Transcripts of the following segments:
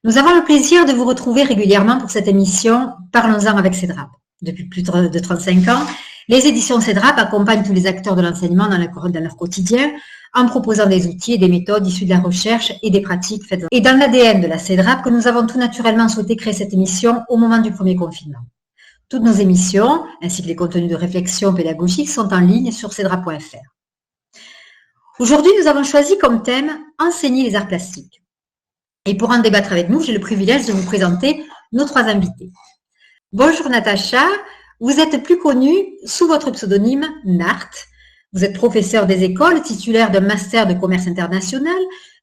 Nous avons le plaisir de vous retrouver régulièrement pour cette émission Parlons-en avec CEDRAP. Depuis plus de 35 ans, les éditions CEDRAP accompagnent tous les acteurs de l'enseignement dans leur quotidien en proposant des outils et des méthodes issues de la recherche et des pratiques faites. Et dans l'ADN de la CEDRAP, que nous avons tout naturellement souhaité créer cette émission au moment du premier confinement. Toutes nos émissions, ainsi que les contenus de réflexion pédagogique, sont en ligne sur cedrap.fr. Aujourd'hui, nous avons choisi comme thème « Enseigner les arts plastiques ». Et pour en débattre avec nous, j'ai le privilège de vous présenter nos trois invités. Bonjour Natacha, vous êtes plus connue sous votre pseudonyme Nart. Vous êtes professeure des écoles, titulaire d'un master de commerce international,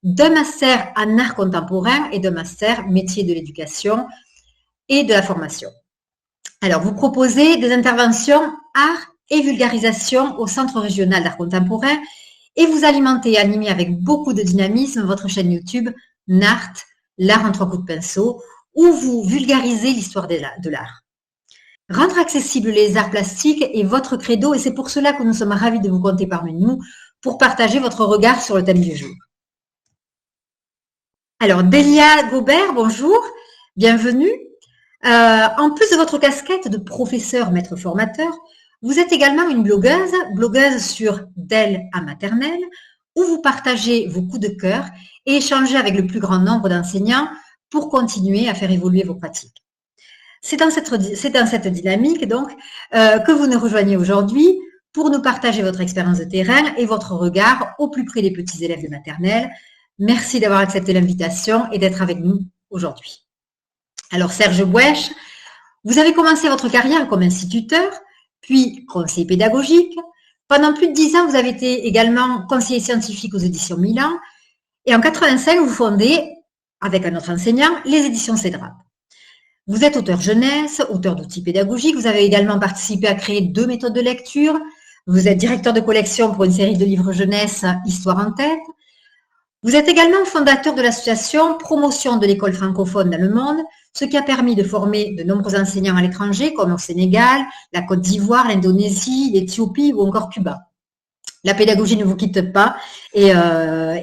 d'un master en art contemporain et d'un master métier de l'éducation et de la formation. Alors, vous proposez des interventions art et vulgarisation au Centre régional d'art contemporain et vous alimentez et animez avec beaucoup de dynamisme votre chaîne YouTube Nart, l'art en 3 coups de pinceau, où vous vulgarisez l'histoire de l'art. Rendre accessibles les arts plastiques est votre credo et c'est pour cela que nous sommes ravis de vous compter parmi nous pour partager votre regard sur le thème du jour. Alors, Delia Gobert, bonjour, bienvenue. En plus de votre casquette de professeur maître formateur, vous êtes également une blogueuse sur Dell à maternelle, où vous partagez vos coups de cœur et échangez avec le plus grand nombre d'enseignants pour continuer à faire évoluer vos pratiques. C'est dans cette dynamique donc que vous nous rejoignez aujourd'hui pour nous partager votre expérience de terrain et votre regard au plus près des petits élèves de maternelle. Merci d'avoir accepté l'invitation et d'être avec nous aujourd'hui. Alors Serge Bouèche, vous avez commencé votre carrière comme instituteur, puis conseiller pédagogique. Pendant plus de 10 ans, vous avez été également conseiller scientifique aux éditions Milan. Et en 85, vous fondez, avec un autre enseignant, les éditions CEDRAP. Vous êtes auteur jeunesse, auteur d'outils pédagogiques. Vous avez également participé à créer 2 méthodes de lecture. Vous êtes directeur de collection pour une série de livres jeunesse, Histoire en tête. Vous êtes également fondateur de l'association Promotion de l'école francophone dans le monde, ce qui a permis de former de nombreux enseignants à l'étranger, comme au Sénégal, la Côte d'Ivoire, l'Indonésie, l'Éthiopie ou encore Cuba. La pédagogie ne vous quitte pas et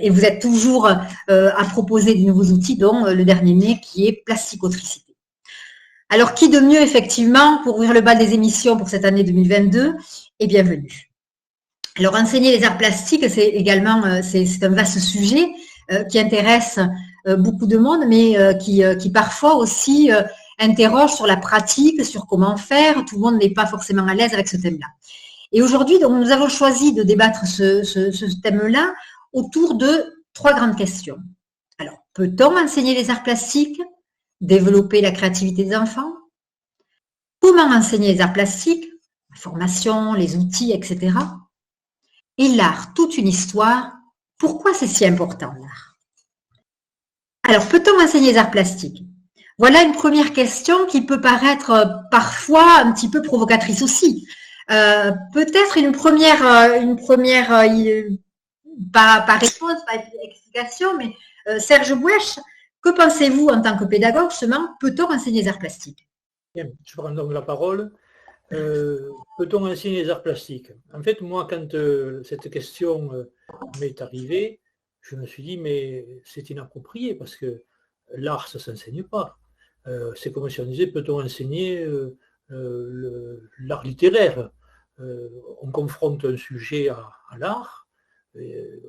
vous êtes toujours à proposer de nouveaux outils, dont le dernier né qui est Plasticotricité. Alors, qui de mieux, effectivement, pour ouvrir le bal des émissions pour cette année 2022 et bienvenue. Alors, enseigner les arts plastiques, c'est également c'est un vaste sujet qui intéresse beaucoup de monde, mais qui parfois aussi interroge sur la pratique, sur comment faire. Tout le monde n'est pas forcément à l'aise avec ce thème-là. Et aujourd'hui, donc, nous avons choisi de débattre ce thème-là autour de 3 grandes questions. Alors, peut-on enseigner les arts plastiques? Développer la créativité des enfants? Comment enseigner les arts plastiques? La formation, les outils, etc. Et l'art, toute une histoire. Pourquoi c'est si important, l'art? Alors, peut-on enseigner les arts plastiques? Voilà une première question qui peut paraître parfois un petit peu provocatrice aussi. Peut-être une première pas réponse, pas explication, mais Serge Bouèche, que pensez-vous en tant que pédagogue, justement, peut-on enseigner les arts plastiques? Bien, je prends donc la parole. Peut-on enseigner les arts plastiques? En fait, moi, quand cette question m'est arrivée, je me suis dit, mais c'est inapproprié parce que l'art, ça ne s'enseigne pas. C'est comme si on disait, peut-on enseigner l'art littéraire? On confronte un sujet à l'art,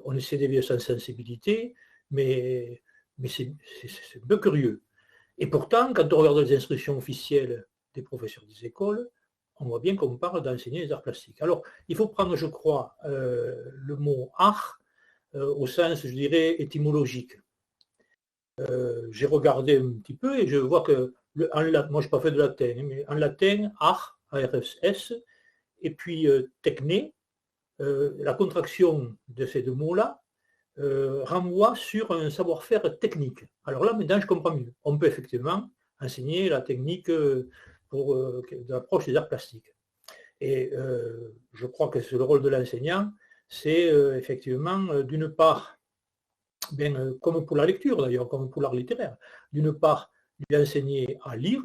on essaie d'éveiller sa sensibilité, mais c'est un peu curieux. Et pourtant, quand on regarde les instructions officielles des professeurs des écoles, on voit bien qu'on parle d'enseigner les arts plastiques. Alors, il faut prendre, je crois, le mot art au sens, je dirais, étymologique. J'ai regardé un petit peu et je vois que, moi je n'ai pas fait de latin, mais en latin, art, A-R-S, et puis techné, la contraction de ces 2 mots-là, renvoie sur un savoir-faire technique. Alors là, maintenant, je comprends mieux. On peut effectivement enseigner la technique de l'approche des arts plastiques. Et je crois que le rôle de l'enseignant, c'est effectivement, d'une part, comme pour la lecture d'ailleurs, comme pour l'art littéraire, d'une part, lui enseigner à lire,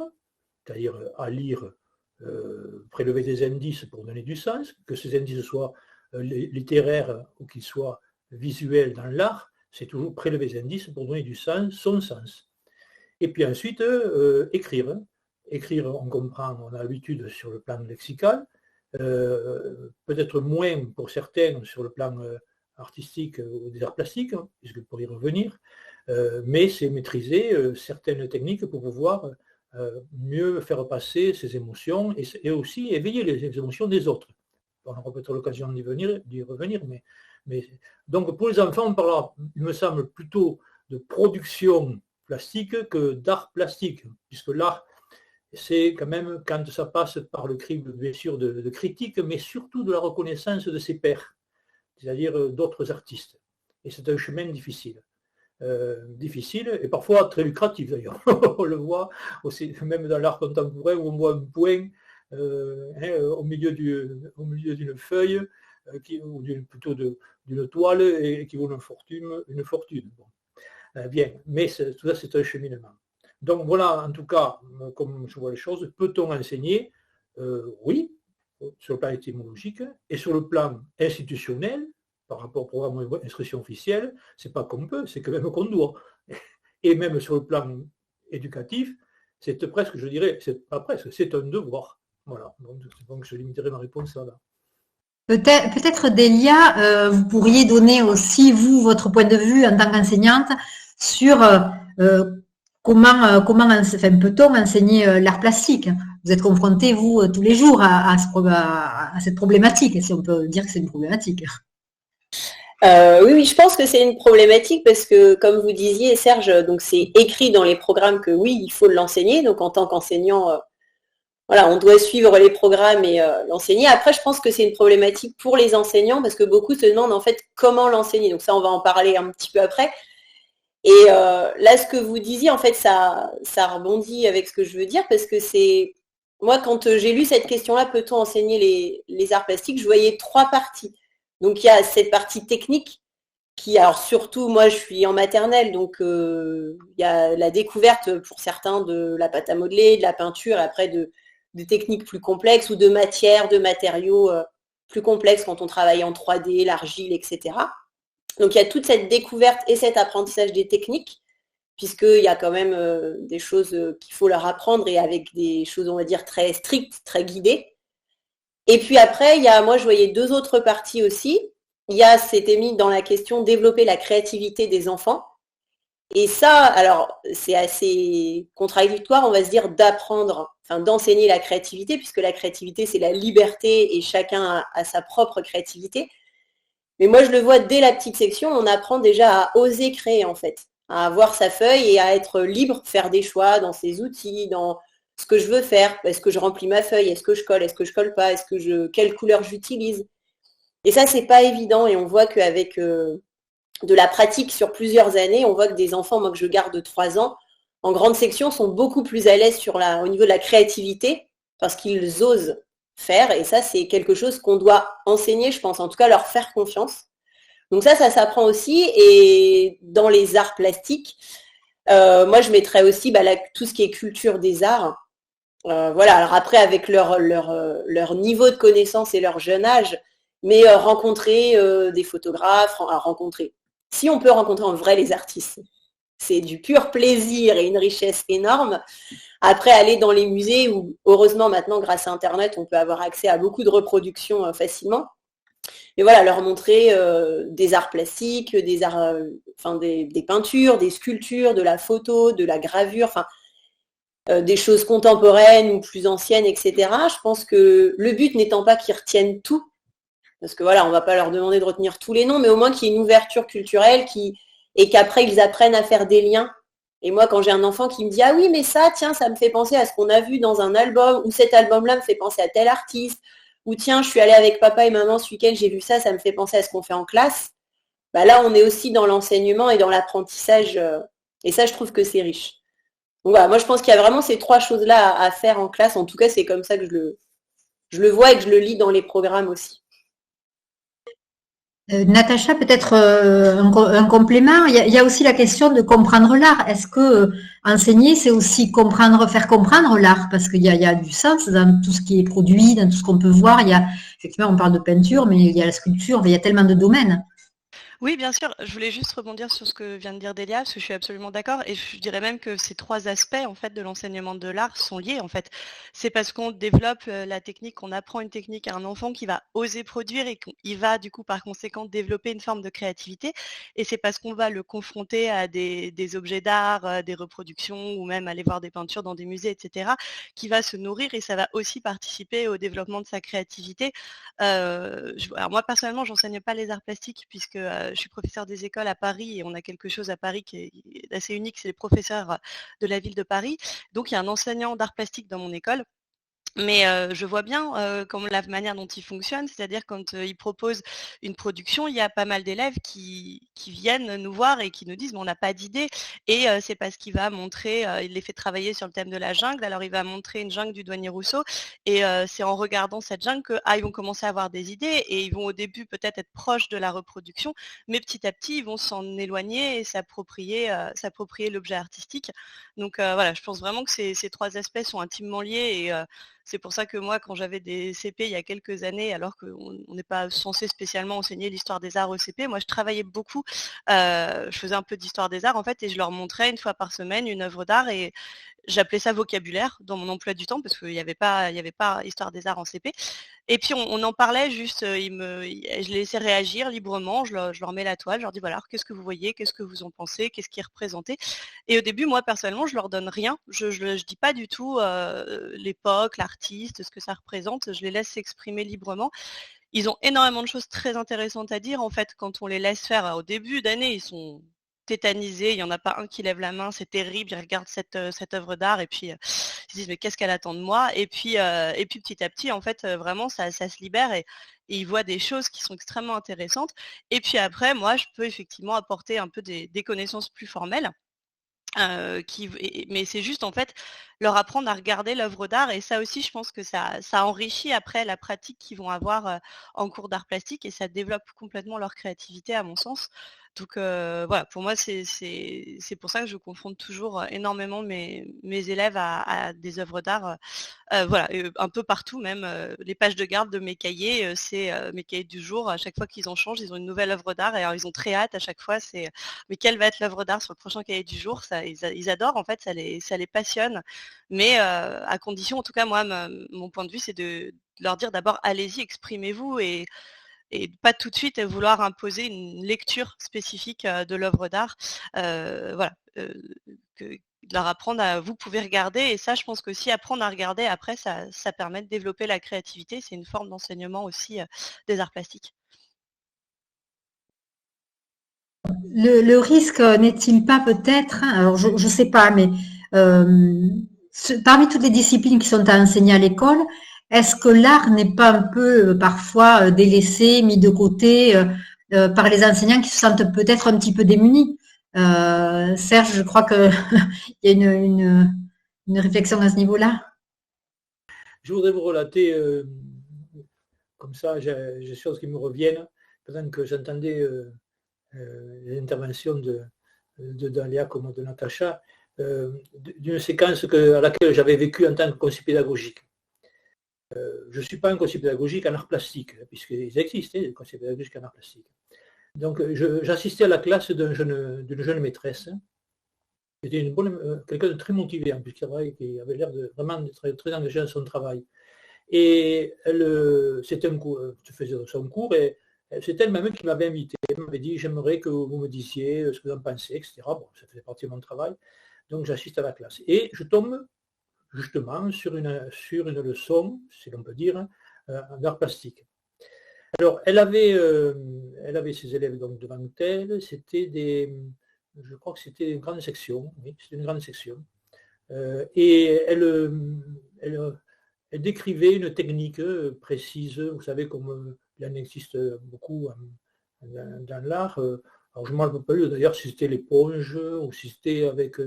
c'est-à-dire à lire, prélever des indices pour donner du sens, que ces indices soient littéraires ou qu'ils soient visuels dans l'art, c'est toujours prélever des indices pour donner du sens, son sens. Et puis ensuite, écrire. Écrire, on comprend, on a l'habitude sur le plan lexical, peut-être moins pour certains sur le plan artistique ou des arts plastiques, hein, puisque pour y revenir, mais c'est maîtriser certaines techniques pour pouvoir mieux faire passer ses émotions et aussi éveiller les émotions des autres. On aura peut-être l'occasion d'y revenir, mais donc pour les enfants, on parlera, il me semble, plutôt de production plastique que d'art plastique, puisque l'art, c'est quand même quand ça passe par le crible, bien sûr, de critique, mais surtout de la reconnaissance de ses pairs, c'est-à-dire d'autres artistes. Et c'est un chemin difficile. Difficile et parfois très lucratif d'ailleurs. On le voit aussi, même dans l'art contemporain où on voit un point au milieu d'une feuille ou plutôt d'une toile et qui vaut une fortune. Bon. Bien, mais tout ça c'est un cheminement. Donc voilà, en tout cas, comme je vois les choses, peut-on enseigner? Oui, sur le plan étymologique et sur le plan institutionnel, par rapport au programme d'instruction officielle, c'est pas qu'on peut, c'est quand même qu'on doit. Et même sur le plan éducatif, c'est presque, je dirais, c'est pas presque, c'est un devoir. Voilà, donc je limiterai ma réponse là. Peut-être Délia, vous pourriez donner aussi, vous, votre point de vue en tant qu'enseignante sur comment peut-on enseigner l'art plastique? Vous êtes confrontés, vous, tous les jours à cette problématique, si on peut dire que c'est une problématique. Oui, je pense que c'est une problématique parce que, comme vous disiez, Serge, donc c'est écrit dans les programmes que oui, il faut l'enseigner. Donc en tant qu'enseignant, voilà, on doit suivre les programmes et l'enseigner. Après, je pense que c'est une problématique pour les enseignants parce que beaucoup se demandent en fait comment l'enseigner. Donc ça, on va en parler un petit peu après. Et là, ce que vous disiez, en fait, ça rebondit avec ce que je veux dire parce que c'est moi, quand j'ai lu cette question-là, peut-on enseigner les arts plastiques, je voyais 3 parties. Donc, il y a cette partie technique qui, alors surtout, moi, je suis en maternelle, donc il y a la découverte pour certains de la pâte à modeler, de la peinture, après de techniques plus complexes ou de matières, de matériaux plus complexes quand on travaille en 3D, l'argile, etc. Donc, il y a toute cette découverte et cet apprentissage des techniques, puisqu'il y a quand même des choses qu'il faut leur apprendre et avec des choses, on va dire, très strictes, très guidées. Et puis après, moi je voyais 2 autres parties aussi. C'était mis dans la question développer la créativité des enfants. Et ça, alors c'est assez contradictoire, on va se dire d'enseigner la créativité, puisque la créativité c'est la liberté et chacun a sa propre créativité. Mais moi je le vois dès la petite section, on apprend déjà à oser créer en fait, à avoir sa feuille et à être libre, faire des choix dans ses outils, dans ce que je veux faire, est-ce que je remplis ma feuille, est-ce que je colle pas, quelle couleur j'utilise. Et ça, c'est pas évident et on voit qu'avec de la pratique sur plusieurs années, on voit que des enfants, moi que je garde de 3 ans, en grande section, sont beaucoup plus à l'aise au niveau de la créativité parce qu'ils osent faire et ça, c'est quelque chose qu'on doit enseigner, je pense, en tout cas leur faire confiance. Donc ça s'apprend aussi et dans les arts plastiques, moi je mettrais aussi tout ce qui est culture des arts. Voilà, alors après avec leur niveau de connaissance et leur jeune âge, mais rencontrer des photographes, rencontrer. Si on peut rencontrer en vrai les artistes, c'est du pur plaisir et une richesse énorme. Après, aller dans les musées où, heureusement maintenant, grâce à Internet, on peut avoir accès à beaucoup de reproductions facilement. Mais voilà, leur montrer des arts plastiques, des arts, des peintures, des sculptures, de la photo, de la gravure, des choses contemporaines ou plus anciennes, etc. Je pense que le but n'étant pas qu'ils retiennent tout, parce que voilà, on ne va pas leur demander de retenir tous les noms, mais au moins qu'il y ait une ouverture culturelle et qu'après ils apprennent à faire des liens. Et moi, quand j'ai un enfant qui me dit « Ah oui, mais ça, tiens, ça me fait penser à ce qu'on a vu dans un album, ou cet album-là me fait penser à tel artiste, ou tiens, je suis allée avec papa et maman ce week-end, j'ai vu ça, ça me fait penser à ce qu'on fait en classe. » Là, on est aussi dans l'enseignement et dans l'apprentissage, et ça, je trouve que c'est riche. Donc voilà, moi je pense qu'il y a vraiment ces 3 choses-là à faire en classe. En tout cas, c'est comme ça que je le vois et que je le lis dans les programmes aussi. Natacha, peut-être un complément. Il y a aussi la question de comprendre l'art. Est-ce que enseigner, c'est aussi faire comprendre l'art? Parce qu'il y a du sens dans tout ce qui est produit, dans tout ce qu'on peut voir. Effectivement, on parle de peinture, mais il y a la sculpture, il y a tellement de domaines. Oui, bien sûr. Je voulais juste rebondir sur ce que vient de dire Delia, parce que je suis absolument d'accord. Et je dirais même que ces 3 aspects, en fait, de l'enseignement de l'art sont liés, en fait. C'est parce qu'on développe la technique, qu'on apprend une technique à un enfant qui va oser produire et qu'il va, du coup, par conséquent, développer une forme de créativité. Et c'est parce qu'on va le confronter à des objets d'art, des reproductions, ou même aller voir des peintures dans des musées, etc., qui va se nourrir et ça va aussi participer au développement de sa créativité. Alors moi personnellement, j'enseigne pas les arts plastiques puisque je suis professeure des écoles à Paris et on a quelque chose à Paris qui est assez unique, c'est les professeurs de la ville de Paris. Donc il y a un enseignant d'art plastique dans mon école. Mais je vois bien comme la manière dont il fonctionne, c'est-à-dire quand il propose une production, il y a pas mal d'élèves qui viennent nous voir et qui nous disent: «Mais on n'a pas d'idée» et c'est parce qu'il va montrer, il les fait travailler sur le thème de la jungle. Alors il va montrer une jungle du douanier Rousseau et c'est en regardant cette jungle que, ils vont commencer à avoir des idées et ils vont au début peut-être être proches de la reproduction, mais petit à petit, ils vont s'en éloigner et s'approprier l'objet artistique. Donc voilà, je pense vraiment que ces 3 aspects sont intimement liés et c'est pour ça que moi, quand j'avais des CP il y a quelques années, alors qu'on n'est pas censé spécialement enseigner l'histoire des arts au CP, moi je travaillais beaucoup, je faisais un peu d'histoire des arts en fait, et je leur montrais une fois par semaine une œuvre d'art et j'appelais ça vocabulaire dans mon emploi du temps parce qu'il n'y avait pas histoire des arts en CP. Et puis on en parlait juste, je les laissais réagir librement, je leur mets la toile, je leur dis: «Voilà, alors qu'est-ce que vous voyez? Qu'est-ce que vous en pensez? Qu'est-ce qui est représenté?» Et au début, moi personnellement, je leur donne rien. Je dis pas du tout, l'époque, l'artiste, ce que ça représente, je les laisse s'exprimer librement. Ils ont énormément de choses très intéressantes à dire en fait quand on les laisse faire. Au début d'année, ils sont tétanisés, il y en a pas un qui lève la main, c'est terrible, ils regardent cette œuvre d'art et puis, ils se disent: «Mais qu'est-ce qu'elle attend de moi?» Et puis petit à petit, en fait, vraiment ça se libère et ils voient des choses qui sont extrêmement intéressantes. Et puis après, moi, je peux effectivement apporter un peu des connaissances plus formelles. Mais c'est juste en fait leur apprendre à regarder l'œuvre d'art et ça aussi je pense que ça enrichit après la pratique qu'ils vont avoir en cours d'art plastique et ça développe complètement leur créativité à mon sens. Donc voilà, pour moi c'est pour ça que je confronte toujours énormément mes élèves à des œuvres d'art. Voilà, un peu partout même, les pages de garde de mes cahiers, c'est mes cahiers du jour. À chaque fois qu'ils en changent, ils ont une nouvelle œuvre d'art et alors ils ont très hâte à chaque fois, c'est mais quelle va être l'œuvre d'art sur le prochain cahier du jour? Ça, ils adorent en fait, ça les passionne, mais à condition, en tout cas moi, mon point de vue, c'est de leur dire d'abord: «Allez-y, exprimez-vous» et pas tout de suite vouloir imposer une lecture spécifique de l'œuvre d'art. Voilà, de leur apprendre à vous pouvez regarder et ça, je pense qu'aussi apprendre à regarder après, ça permet de développer la créativité. C'est une forme d'enseignement aussi des arts plastiques. Le risque n'est-il pas peut-être, alors je ne sais pas, mais parmi toutes les disciplines qui sont à enseigner à l'école, est-ce que l'art n'est pas un peu parfois délaissé, mis de côté par les enseignants qui se sentent peut-être un petit peu démunis? Serge, je crois qu'il y a une réflexion à ce niveau-là. Je voudrais vous relater, comme ça, j'ai des choses qui me reviennent, pendant que j'entendais les interventions de Dalia comme de Natacha, d'une séquence à laquelle j'avais vécu en tant que conseiller pédagogique. Je ne suis pas un conseiller pédagogique en art plastique, puisqu'ils existent, des conseillers pédagogiques en art plastique. Donc j'assistais à la classe d'une jeune maîtresse, qui était quelqu'un de très motivé, en plus, qui avait l'air de vraiment d'être très engagé dans son travail. Et c'était un cours, je faisais son cours, et c'est elle-même qui m'avait invité. Elle m'avait dit: «J'aimerais que vous me disiez ce que vous en pensez», etc. Bon, ça faisait partie de mon travail. Donc j'assiste à la classe. Et je tombe justement sur une leçon, si l'on peut dire, d'art plastique. Alors, elle avait ses élèves donc devant elle, je crois que c'était une grande section, oui, c'était une grande section. Et elle décrivait une technique précise, vous savez, comme il en existe beaucoup dans l'art. Alors, je ne me rappelle pas d'ailleurs si c'était l'éponge ou si c'était avec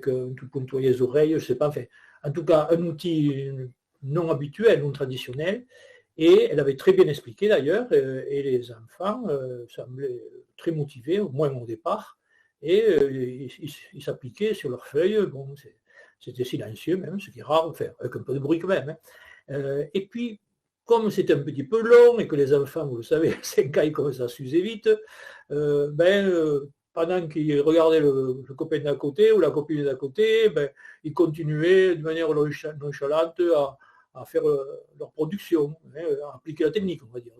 une toute pointoyeuse oreille, je ne sais pas. Enfin, en tout cas, un outil non habituel, non traditionnel. Et elle avait très bien expliqué d'ailleurs, et les enfants semblaient très motivés, au moins au départ, et ils s'appliquaient sur leurs feuilles. Bon, c'était silencieux même, ce qui est rare, enfin, avec un peu de bruit quand même. Et puis, comme c'est un petit peu long et que les enfants, vous le savez, à 5 ans, ils commencent à s'user vite, pendant qu'ils regardaient le copain d'à côté ou la copine d'à côté, ils continuaient de manière nonchalante à faire leur production, à appliquer la technique, on va dire.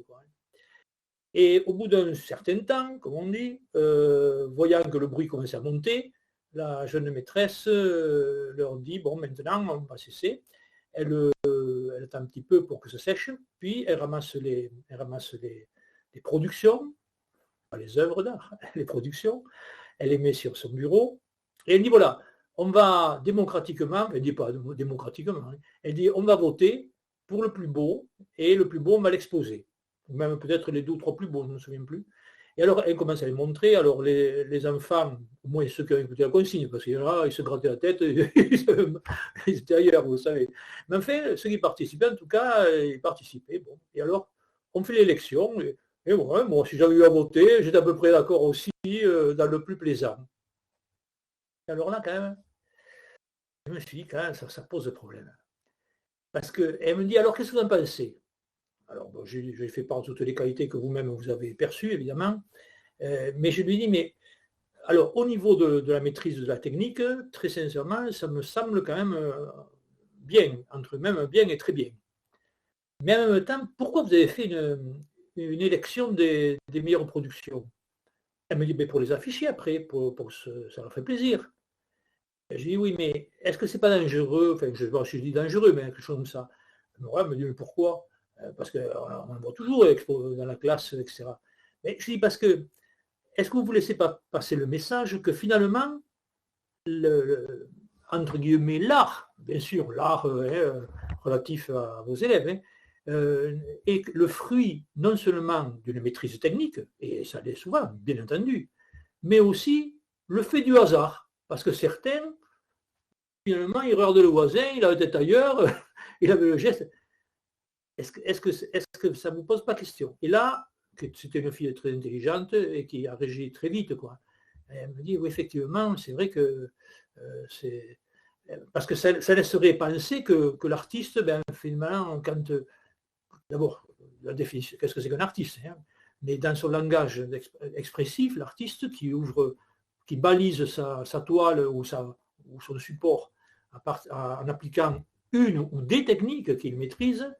Et au bout d'un certain temps, comme on dit, voyant que le bruit commençait à monter, la jeune maîtresse leur dit, bon, maintenant, on va cesser. Elle attend un petit peu pour que ça sèche, puis elle ramasse les productions, pas les œuvres d'art, les productions, elle les met sur son bureau, et elle dit, voilà, on va démocratiquement, elle dit pas démocratiquement, elle dit, on va voter pour le plus beau, et le plus beau, on va l'exposer. Même peut-être les 2 ou 3 plus beaux, je ne me souviens plus. Et alors, elle commence à les montrer. Alors, les enfants, au moins ceux qui ont écouté la consigne, parce qu'il y en a, ils se grattaient la tête, ils étaient ailleurs, vous savez. Mais enfin, ceux qui participaient, en tout cas, ils participaient. Bon. Et alors, on fait l'élection. Et bon, si j'avais eu à voter, j'étais à peu près d'accord aussi dans le plus plaisant. Et alors là, quand même, je me suis dit, quand même, ça pose problème. Parce qu'elle me dit, alors, qu'est-ce que vous en pensez? Alors, bon, j'ai fait part de toutes les qualités que vous-même vous avez perçues, évidemment. Mais je lui dis, mais alors, au niveau de la maîtrise de la technique, très sincèrement, ça me semble quand même bien, entre même bien et très bien. Mais en même temps, pourquoi vous avez fait une élection des meilleures productions? Elle me dit, mais pour les afficher après, ça leur fait plaisir. Et je dis, oui, mais est-ce que c'est pas dangereux? Enfin, je dis dangereux, mais quelque chose comme ça. Elle me dit, mais pourquoi? Parce qu'on le voit toujours dans la classe, etc. Mais je dis parce que, est-ce que vous ne vous laissez pas passer le message que finalement, entre guillemets, l'art, bien sûr, l'art relatif à vos élèves, est le fruit non seulement d'une maîtrise technique, et ça l'est souvent, bien entendu, mais aussi le fait du hasard. Parce que certains, finalement, ils regardent le voisin, il a la tête ailleurs, il avait le geste. Est-ce que ça ne vous pose pas question? Et là, c'était une fille très intelligente et qui a réagi très vite, quoi. Et elle me dit, oui, effectivement, c'est vrai que c'est... Parce que ça laisserait penser que l'artiste, finalement, d'abord, la définition, qu'est-ce que c'est qu'un artiste, hein? Mais dans son langage expressif, l'artiste qui balise sa toile ou son support en appliquant une ou des techniques qu'il maîtrise,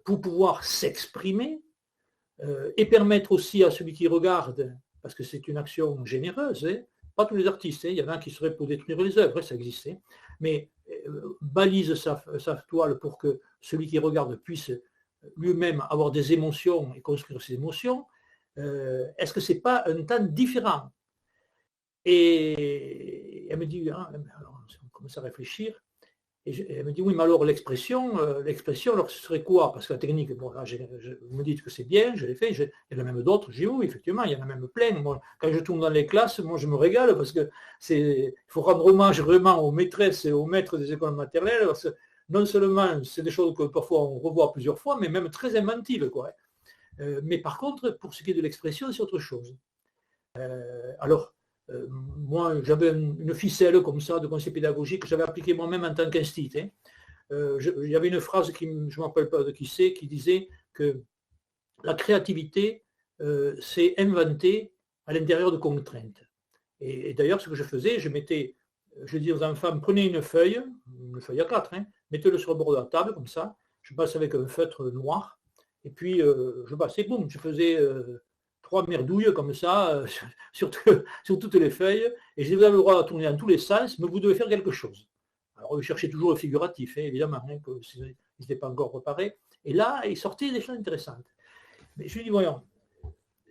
pour pouvoir s'exprimer et permettre aussi à celui qui regarde, parce que c'est une action généreuse, pas tous les artistes, il y en a qui seraient pour détruire les œuvres, ça existe, mais balise sa toile pour que celui qui regarde puisse lui-même avoir des émotions et construire ses émotions. Est-ce que ce n'est pas un temps différent? Et elle me dit, alors on commence à réfléchir. Et elle me dit, oui, mais alors l'expression, alors ce serait quoi? Parce que la technique, bon, là, vous me dites que c'est bien, je l'ai fait, il y en a même d'autres, j'ai oui, effectivement, il y en a même plein. Moi, quand je tourne dans les classes, moi, je me régale parce que il faut rendre hommage vraiment aux maîtresses et aux maîtres des écoles maternelles, parce que non seulement c'est des choses que parfois on revoit plusieurs fois, mais même très inventives, quoi. Mais par contre, pour ce qui est de l'expression, c'est autre chose. Alors, moi, j'avais une ficelle comme ça de conseil pédagogique que j'avais appliquée moi-même en tant qu'institut. Il y avait une phrase je ne me rappelle pas de qui c'est, qui disait que la créativité, c'est inventer à l'intérieur de contraintes. Et d'ailleurs, ce que je faisais, je disais aux enfants, prenez une feuille à 4, mettez-le sur le bord de la table, comme ça, je passe avec un feutre noir, et puis je passais, boum, je faisais 3 merdouilles comme ça sur toutes les feuilles, et je dis, vous avez le droit de tourner dans tous les sens, mais vous devez faire quelque chose. Alors, je cherchais toujours le figuratif, évidemment, qu'ils n'étaient pas encore préparés. Et là, il sortait des choses intéressantes. Mais je lui dis, voyons,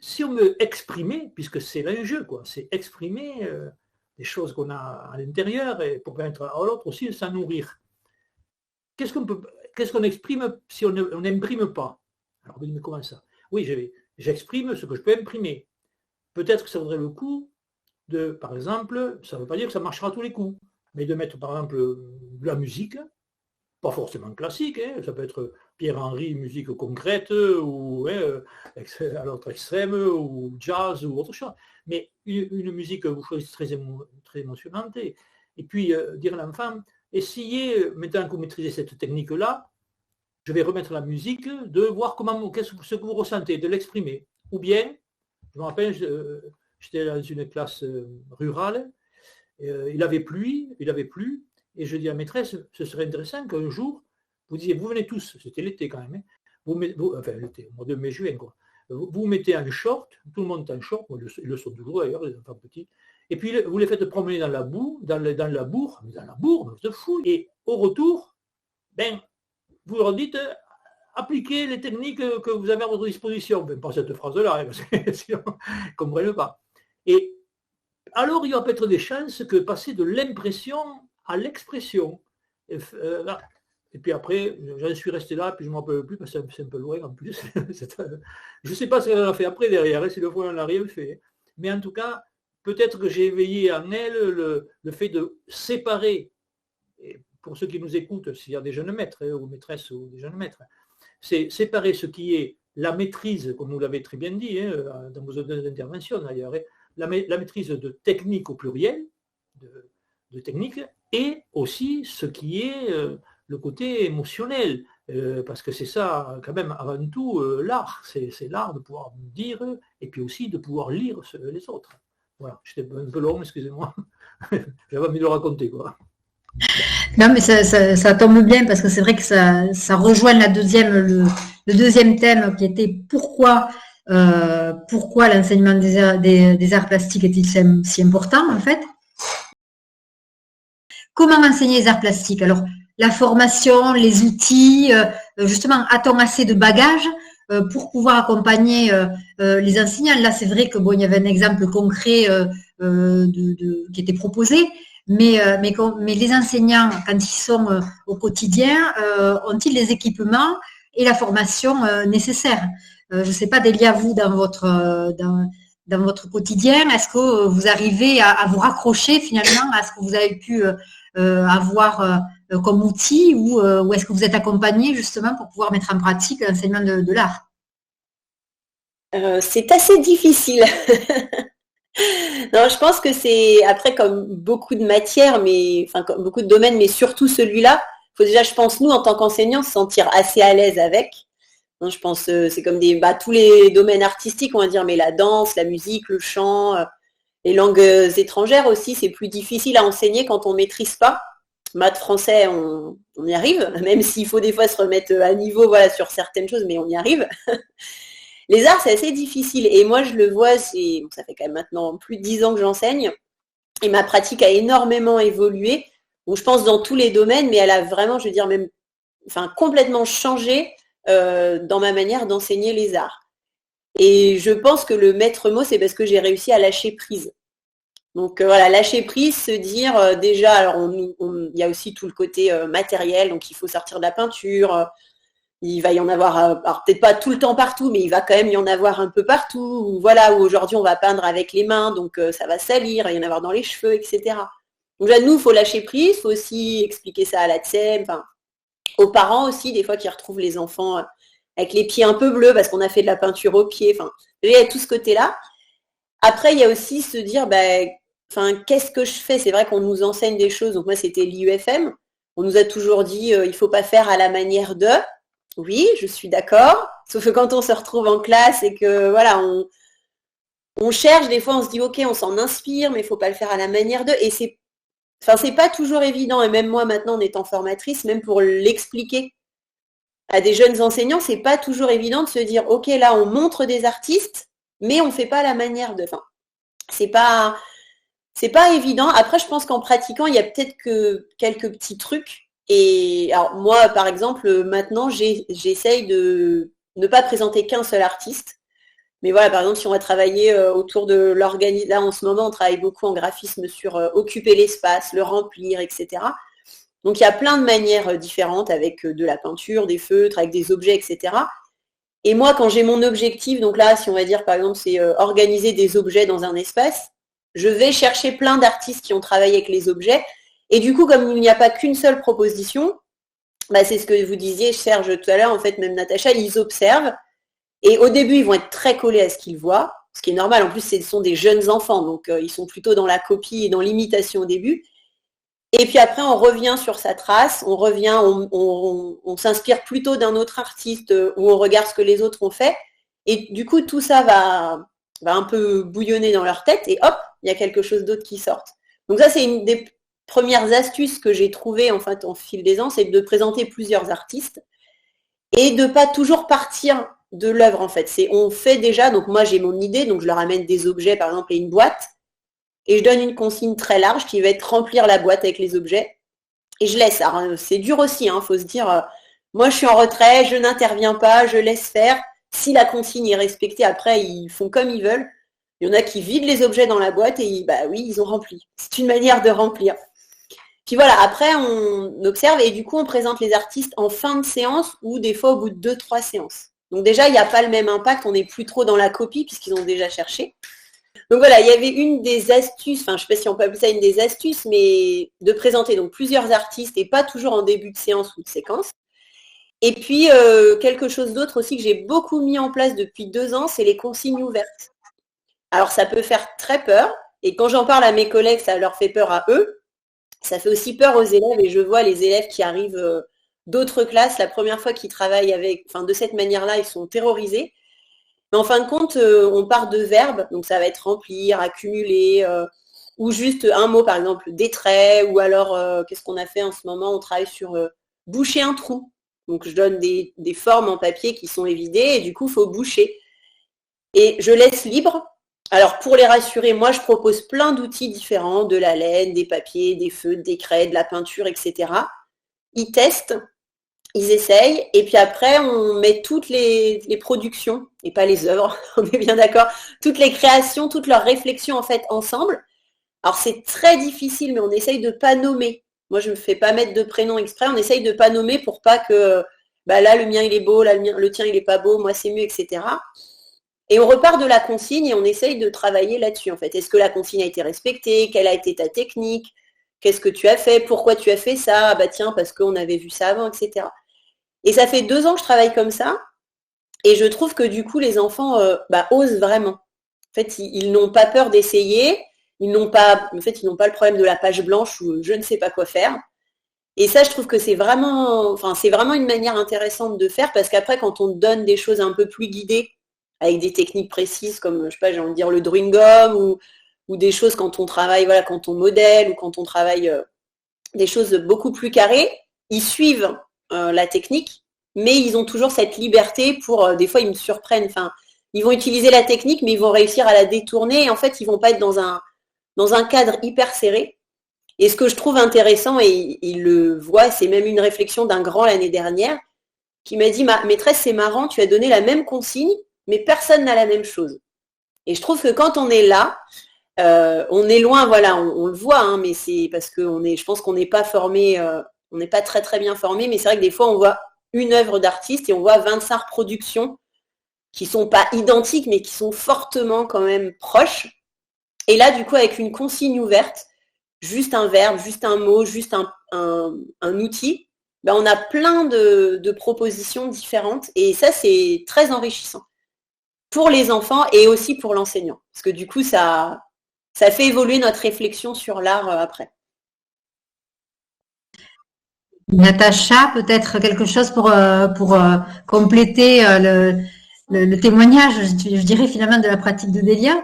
si on veut exprimer, puisque c'est l'enjeu, quoi, c'est exprimer des choses qu'on a à l'intérieur, et pour permettre à l'autre aussi de s'en nourrir. Qu'est-ce qu'on exprime si on n'imprime pas? Alors, mais comment ça? Oui, j'exprime ce que je peux imprimer. Peut-être que ça vaudrait le coup de, par exemple, ça ne veut pas dire que ça marchera à tous les coups, mais de mettre, par exemple, de la musique, pas forcément classique, ça peut être Pierre-Henry, musique concrète, ou à l'autre extrême, ou jazz, ou autre chose. Mais une musique, vous choisissez très émotionnante, et puis dire à l'enfant, essayez, maintenant que vous maîtrisez cette technique-là, je vais remettre la musique, de voir ce que vous ressentez, de l'exprimer. Ou bien, je me rappelle, j'étais dans une classe rurale, il avait plu, et je dis à la maîtresse, ce serait intéressant qu'un jour, vous disiez, vous venez tous, c'était l'été quand même, enfin l'été, au mois de mai-juin, quoi. Vous mettez un short, tout le monde est en short, ils le sont toujours d'ailleurs, les enfants petits, et puis vous les faites promener dans la boue, dans la bourre, de fou, et au retour, vous leur dites, appliquez les techniques que vous avez à votre disposition. Pas cette phrase-là, parce que sinon, ils ne comprennent pas. Et alors, il y aura peut-être des chances que passer de l'impression à l'expression. Et puis après, j'en suis resté là, puis je ne m'en rappelle plus, parce que c'est un peu loin en plus. Je ne sais pas ce qu'elle a fait après derrière, si le fois elle n'a rien fait. Mais en tout cas, peut-être que j'ai éveillé en elle le fait de séparer, et pour ceux qui nous écoutent, s'il y a des jeunes maîtres ou maîtresses ou des jeunes maîtres, c'est séparer ce qui est la maîtrise, comme vous l'avez très bien dit, dans vos interventions d'ailleurs, la maîtrise de technique au pluriel, de technique, et aussi ce qui est le côté émotionnel, parce que c'est ça, quand même, avant tout, l'art. C'est l'art de pouvoir dire, et puis aussi de pouvoir lire les autres. Voilà, j'étais un peu long, excusez-moi. J'avais envie de le raconter, quoi. Non, mais ça tombe bien, parce que c'est vrai que ça rejoint le deuxième thème, qui était pourquoi l'enseignement des arts plastiques est-il si important, en fait. Comment enseigner les arts plastiques? Alors, la formation, les outils, justement, a-t-on assez de bagages pour pouvoir accompagner les enseignants? Là, c'est vrai que il y avait un exemple concret qui était proposé, mais les enseignants, quand ils sont au quotidien, ont-ils les équipements et la formation nécessaire? Je ne sais pas, Délia, vous, dans votre quotidien, est-ce que vous arrivez à vous raccrocher finalement à ce que vous avez pu avoir comme outil, ou est-ce que vous êtes accompagné justement pour pouvoir mettre en pratique l'enseignement de l'art? C'est assez difficile. Non, je pense que c'est, après, comme beaucoup de matières, comme beaucoup de domaines, mais surtout celui-là, il faut déjà, je pense, nous, en tant qu'enseignants, se sentir assez à l'aise avec. Donc, je pense c'est comme tous les domaines artistiques, on va dire, mais la danse, la musique, le chant, les langues étrangères aussi, c'est plus difficile à enseigner quand on ne maîtrise pas. Maths, français, on y arrive, même s'il faut des fois se remettre à niveau sur certaines choses, mais on y arrive. Les arts, c'est assez difficile. Et moi, je le vois, ça fait quand même maintenant plus de 10 ans que j'enseigne. Et ma pratique a énormément évolué. Donc, je pense dans tous les domaines, mais elle a vraiment, je veux dire, complètement changé dans ma manière d'enseigner les arts. Et je pense que le maître mot, c'est parce que j'ai réussi à lâcher prise. Donc lâcher prise, se dire déjà, alors il y a aussi tout le côté matériel, donc il faut sortir de la peinture. Il va y en avoir, alors peut-être pas tout le temps partout, mais il va quand même y en avoir un peu partout. Où aujourd'hui on va peindre avec les mains, donc ça va salir, il va y en avoir dans les cheveux, etc. Donc là, nous, il faut lâcher prise, il faut aussi expliquer ça à la TSEM, aux parents aussi, des fois qui retrouvent les enfants avec les pieds un peu bleus parce qu'on a fait de la peinture aux pieds. Il y a tout ce côté-là. Après, il y a aussi se dire, qu'est-ce que je fais? C'est vrai qu'on nous enseigne des choses. Donc moi, c'était l'IUFM. On nous a toujours dit, il ne faut pas faire à la manière de. Oui, je suis d'accord. Sauf que quand on se retrouve en classe et que on cherche, des fois on se dit ok, on s'en inspire, mais il ne faut pas le faire à la manière de. Et c'est pas toujours évident. Et même moi maintenant en étant formatrice, même pour l'expliquer à des jeunes enseignants, c'est pas toujours évident de se dire ok, là on montre des artistes, mais on ne fait pas à la manière de. C'est pas évident. Après, je pense qu'en pratiquant, il y a peut-être que quelques petits trucs. Et alors moi, par exemple, maintenant, j'essaye de ne pas présenter qu'un seul artiste. Mais par exemple, si on va travailler autour de l'organisme, là en ce moment, on travaille beaucoup en graphisme sur occuper l'espace, le remplir, etc. Donc il y a plein de manières différentes avec de la peinture, des feutres, avec des objets, etc. Et moi, quand j'ai mon objectif, donc là, si on va dire par exemple, c'est organiser des objets dans un espace, je vais chercher plein d'artistes qui ont travaillé avec les objets. Et du coup, comme il n'y a pas qu'une seule proposition, c'est ce que vous disiez, Serge, tout à l'heure, en fait, même Natacha, ils observent. Et au début, ils vont être très collés à ce qu'ils voient, ce qui est normal. En plus, ce sont des jeunes enfants, donc ils sont plutôt dans la copie et dans l'imitation au début. Et puis après, on revient sur sa trace, on s'inspire plutôt d'un autre artiste où on regarde ce que les autres ont fait. Et du coup, tout ça va un peu bouillonner dans leur tête et hop, il y a quelque chose d'autre qui sort. Donc ça, c'est une des premières astuces que j'ai trouvées en fait au fil des ans, c'est de présenter plusieurs artistes et de pas toujours partir de l'œuvre en fait. On fait déjà, donc moi j'ai mon idée, donc je leur amène des objets par exemple et une boîte et je donne une consigne très large qui va être remplir la boîte avec les objets et je laisse. Alors, c'est dur aussi, faut se dire, moi je suis en retrait, je n'interviens pas, je laisse faire. Si la consigne est respectée, après ils font comme ils veulent. Il y en a qui vident les objets dans la boîte et bah oui, ils ont rempli. C'est une manière de remplir. Puis voilà, après on observe et du coup on présente les artistes en fin de séance ou des fois au bout de 2-3 séances. Donc déjà, il n'y a pas le même impact, on n'est plus trop dans la copie puisqu'ils ont déjà cherché. Donc voilà, il y avait une des astuces, je ne sais pas si on peut appeler ça une des astuces, mais de présenter donc plusieurs artistes et pas toujours en début de séance ou de séquence. Et puis quelque chose d'autre aussi que j'ai beaucoup mis en place depuis 2 ans, c'est les consignes ouvertes. Alors ça peut faire très peur, et quand j'en parle à mes collègues, ça leur fait peur à eux. Ça fait aussi peur aux élèves, et je vois les élèves qui arrivent d'autres classes, la première fois qu'ils travaillent de cette manière-là, ils sont terrorisés. Mais en fin de compte, on part de verbes, donc ça va être remplir, accumuler, ou juste un mot, par exemple, des traits, ou alors, qu'est-ce qu'on a fait en ce moment? On travaille sur boucher un trou. Donc je donne des formes en papier qui sont évidées, et du coup, il faut boucher. Et je laisse libre. Alors pour les rassurer, moi je propose plein d'outils différents, de la laine, des papiers, des feutres, des craies, de la peinture, etc. Ils testent, ils essayent, et puis après on met toutes les productions, et pas les œuvres, on est bien d'accord, toutes les créations, toutes leurs réflexions en fait ensemble. Alors c'est très difficile, mais on essaye de pas nommer. Moi je ne me fais pas mettre de prénom exprès, on essaye de pas nommer pour pas que là le mien il est beau, là le tien il est pas beau, moi c'est mieux, etc. Et on repart de la consigne et on essaye de travailler là-dessus en fait. Est-ce que la consigne a été respectée? Quelle a été ta technique? Qu'est-ce que tu as fait? Pourquoi tu as fait ça? Bah tiens, parce qu'on avait vu ça avant, etc. Et ça fait 2 ans que je travaille comme ça. Et je trouve que du coup, les enfants osent vraiment. En fait, ils n'ont pas peur d'essayer. Ils n'ont pas le problème de la page blanche ou je ne sais pas quoi faire. Et ça, je trouve que c'est vraiment une manière intéressante de faire parce qu'après, quand on donne des choses un peu plus guidées, avec des techniques précises comme, je sais pas, j'ai envie de dire le drawing gum ou des choses quand on travaille, quand on modèle ou quand on travaille des choses beaucoup plus carrées, ils suivent la technique, mais ils ont toujours cette liberté pour, des fois ils me surprennent, ils vont utiliser la technique, mais ils vont réussir à la détourner et en fait ils vont pas être dans un cadre hyper serré. Et ce que je trouve intéressant, et il le voit, c'est même une réflexion d'un grand l'année dernière, qui m'a dit, maîtresse, c'est marrant, tu as donné la même consigne, mais personne n'a la même chose. Et je trouve que quand on est là, on est loin, on le voit, mais c'est parce que je pense qu'on n'est pas formé, on n'est pas très très bien formé, mais c'est vrai que des fois on voit une œuvre d'artiste et on voit 25 reproductions qui sont pas identiques, mais qui sont fortement quand même proches. Et là, du coup, avec une consigne ouverte, juste un verbe, juste un mot, juste un outil, on a plein de propositions différentes et ça, c'est très enrichissant pour les enfants et aussi pour l'enseignant. Parce que du coup, ça fait évoluer notre réflexion sur l'art après. Natacha, peut-être quelque chose pour compléter le témoignage, je dirais finalement, de la pratique de Délia.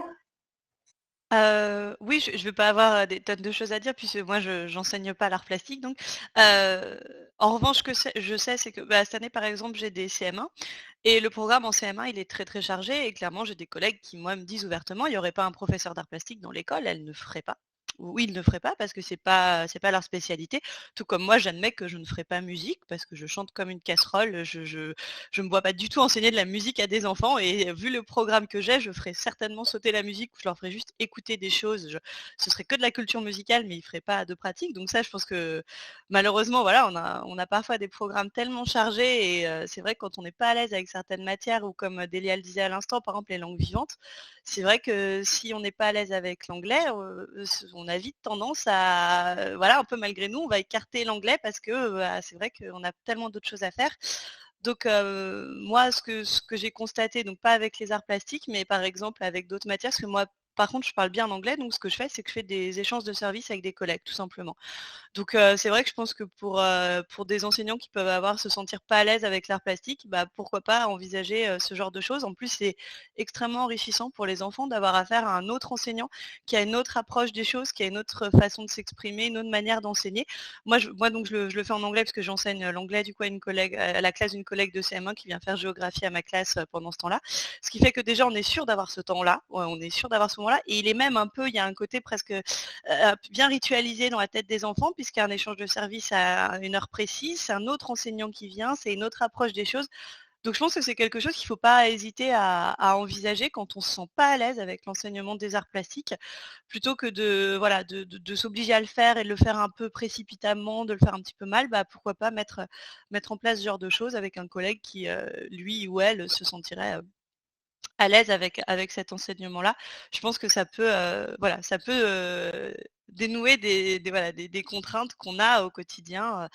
Oui, je ne vais pas avoir des tonnes de choses à dire puisque moi je n'enseigne pas l'art plastique. Donc, en revanche, ce que je sais, c'est que cette année, par exemple, j'ai des CM1 et le programme en CM1, il est très très chargé et clairement, j'ai des collègues qui, moi, me disent ouvertement, il n'y aurait pas un professeur d'art plastique dans l'école, elle ne ferait pas. Oui, il ne ferait pas parce que c'est pas leur spécialité. Tout comme moi, j'admets que je ne ferai pas musique parce que je chante comme une casserole. Je me vois pas du tout enseigner de la musique à des enfants et vu le programme que j'ai, je ferai certainement sauter la musique. Je leur ferai juste écouter des choses. Ce serait que de la culture musicale, mais ils feraient pas de pratique. Donc ça, je pense que malheureusement, on a parfois des programmes tellement chargés et c'est vrai que quand on n'est pas à l'aise avec certaines matières ou comme Délia le disait à l'instant, par exemple les langues vivantes, c'est vrai que si on n'est pas à l'aise avec l'anglais, on a vite tendance à, un peu malgré nous, on va écarter l'anglais parce que c'est vrai qu'on a tellement d'autres choses à faire. Donc moi, ce que j'ai constaté, donc pas avec les arts plastiques, mais par exemple avec d'autres matières, parce que moi, par contre, je parle bien anglais, donc ce que je fais, c'est que je fais des échanges de services avec des collègues, tout simplement. Donc c'est vrai que je pense que pour des enseignants qui peuvent se sentir pas à l'aise avec l'art plastique, bah, pourquoi pas envisager ce genre de choses. En plus, c'est extrêmement enrichissant pour les enfants d'avoir affaire à un autre enseignant qui a une autre approche des choses, qui a une autre façon de s'exprimer, une autre manière d'enseigner. Moi, donc, je le fais en anglais parce que j'enseigne l'anglais du coup à la classe d'une collègue de CM1 qui vient faire géographie à ma classe pendant ce temps-là. Ce qui fait que déjà, on est sûr d'avoir ce temps-là, on est sûr d'avoir ce moment-là, et il est même un peu, il y a un côté presque bien ritualisé dans la tête des enfants, puisqu'il y a un échange de services à une heure précise, c'est un autre enseignant qui vient, c'est une autre approche des choses. Donc je pense que c'est quelque chose qu'il ne faut pas hésiter à envisager quand on ne se sent pas à l'aise avec l'enseignement des arts plastiques, plutôt que de s'obliger à le faire et de le faire un peu précipitamment, de le faire un petit peu mal, bah, pourquoi pas mettre en place ce genre de choses avec un collègue qui, lui ou elle, se sentirait à l'aise avec cet enseignement-là. Je pense que ça peut, dénouer des contraintes qu'on a au quotidien,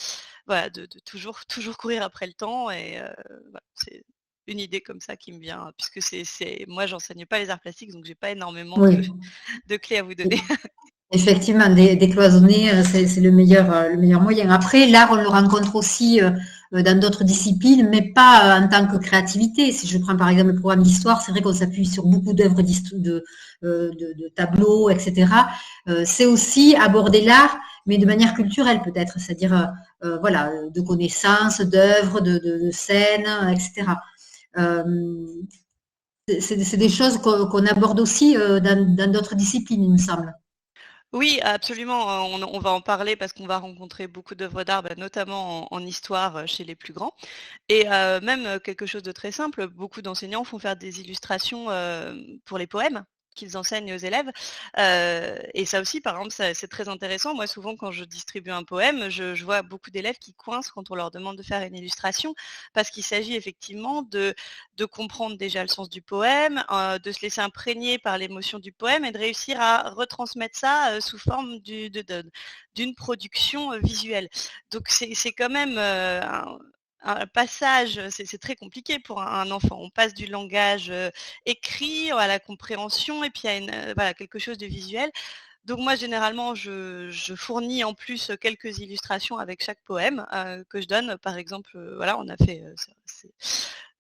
de toujours courir après le temps et c'est une idée comme ça qui me vient, puisque moi j'enseigne pas les arts plastiques, donc j'ai pas énormément Oui. de clés à vous donner. Effectivement, décloisonner, c'est le meilleur moyen. Après, l'art, on le rencontre aussi dans d'autres disciplines, mais pas en tant que créativité. Si je prends par exemple le programme d'histoire, c'est vrai qu'on s'appuie sur beaucoup d'œuvres de tableaux, etc. C'est aussi aborder l'art, mais de manière culturelle peut-être, c'est-à-dire de connaissances, d'œuvres, de scènes, etc. C'est des choses qu'on aborde aussi dans d'autres disciplines, il me semble. Oui, absolument. On va en parler parce qu'on va rencontrer beaucoup d'œuvres d'art, notamment en histoire chez les plus grands. Et même quelque chose de très simple, beaucoup d'enseignants font faire des illustrations pour les poèmes qu'ils enseignent aux élèves. Et ça aussi, par exemple, c'est très intéressant. Moi, souvent, quand je distribue un poème, je vois beaucoup d'élèves qui coincent quand on leur demande de faire une illustration, parce qu'il s'agit effectivement de comprendre déjà le sens du poème, de se laisser imprégner par l'émotion du poème et de réussir à retransmettre ça sous forme d'une production visuelle. Donc c'est quand même un passage, c'est très compliqué pour un enfant. On passe du langage écrit à la compréhension et puis à quelque chose de visuel. Donc moi, généralement, je fournis en plus quelques illustrations avec chaque poème que je donne. Par exemple, on a fait...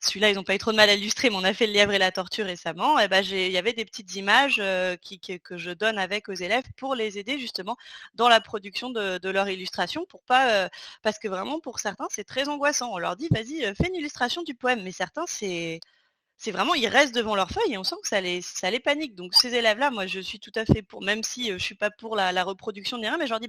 celui-là, ils n'ont pas eu trop de mal à illustrer, mais on a fait le lièvre et la tortue récemment. Et il y avait des petites images que je donne avec aux élèves pour les aider justement dans la production de leur illustration, parce que vraiment pour certains c'est très angoissant. On leur dit vas-y, fais une illustration du poème, mais certains c'est vraiment, ils restent devant leur feuille et on sent que ça les panique. Donc ces élèves-là, moi je suis tout à fait pour, même si je suis pas pour la reproduction ni rien, mais je leur dis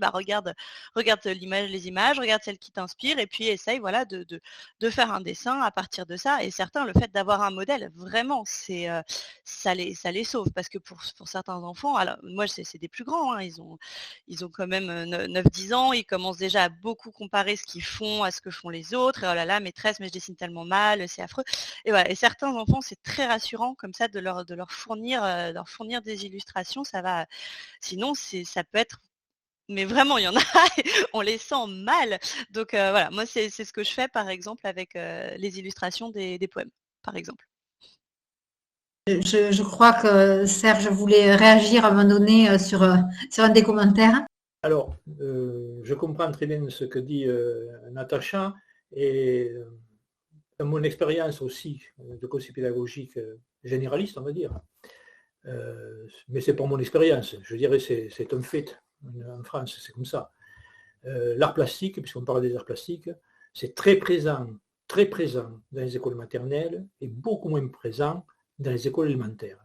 regarde les images, regarde celles qui t'inspirent et puis essaye de faire un dessin à partir de ça. Et certains, le fait d'avoir un modèle, vraiment, ça les sauve, parce que pour certains enfants, alors moi c'est des plus grands, hein, ils ont quand même 9-10 ans, ils commencent déjà à beaucoup comparer ce qu'ils font à ce que font les autres. Et oh là là, maîtresse, mais je dessine tellement mal, c'est affreux. Et voilà. Et certains enfants, c'est très rassurant comme ça de leur fournir des illustrations. Ça va. Sinon, ça peut être. Mais vraiment, il y en a, on les sent mal. Donc moi, c'est ce que je fais, par exemple, avec les illustrations des poèmes, par exemple. Je crois que Serge voulait réagir à un moment donné sur un des commentaires. Alors, je comprends très bien ce que dit Natacha, et dans mon expérience aussi de conseiller pédagogique généraliste, on va dire, mais c'est pas mon expérience, je dirais c'est un fait, en France c'est comme ça. L'art plastique, puisqu'on parle des arts plastiques, c'est très présent dans les écoles maternelles et beaucoup moins présent dans les écoles élémentaires.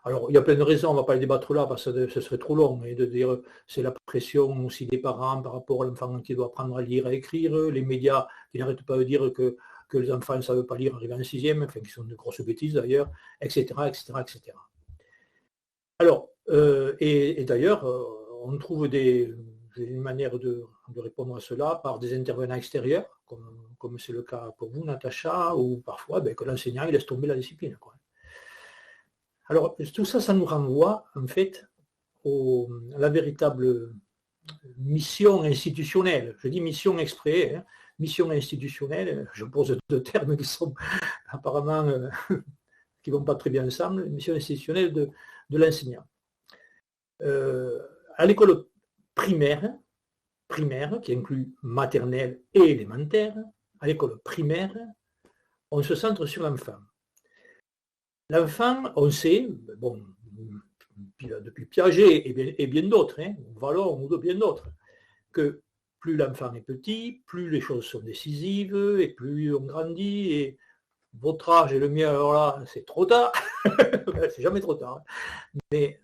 Alors, il y a plein de raisons, on ne va pas les débattre là parce que ce serait trop long, et de dire c'est la pression aussi des parents par rapport à l'enfant qui doit apprendre à lire et à écrire, les médias qui n'arrêtent pas de dire que les enfants ne savent pas lire arrivant en 6e, enfin qui sont de grosses bêtises d'ailleurs, etc., etc., etc. Alors, et d'ailleurs, on trouve une manière de répondre à cela par des intervenants extérieurs, comme c'est le cas pour vous, Natacha, ou parfois que l'enseignant il laisse tomber la discipline, quoi. Alors, tout ça, ça nous renvoie, en fait, à la véritable mission institutionnelle. Je dis mission exprès, hein. Mission institutionnelle, je pose deux termes qui sont apparemment qui ne vont pas très bien ensemble, mission institutionnelle de l'enseignant. À l'école primaire, qui inclut maternelle et élémentaire, à l'école primaire, on se centre sur l'enfant. L'enfant, on sait, bon, depuis Piaget et bien d'autres, Vallon ou bien d'autres, que plus l'enfant est petit, plus les choses sont décisives, et plus on grandit, et votre âge et le mien, alors là, c'est trop tard, c'est jamais trop tard, mais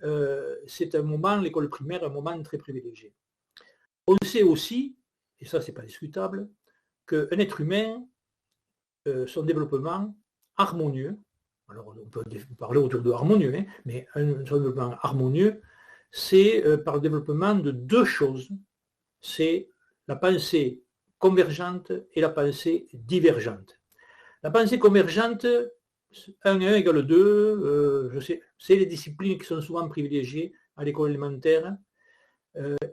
c'est un moment, l'école primaire, un moment très privilégié. On sait aussi, et ça c'est pas discutable, qu'un être humain, son développement harmonieux, alors on peut parler autour de harmonieux, mais son développement harmonieux, c'est par le développement de deux choses, c'est la pensée convergente et la pensée divergente. La pensée convergente, 1 et 1 égale 2, je sais, c'est les disciplines qui sont souvent privilégiées à l'école élémentaire.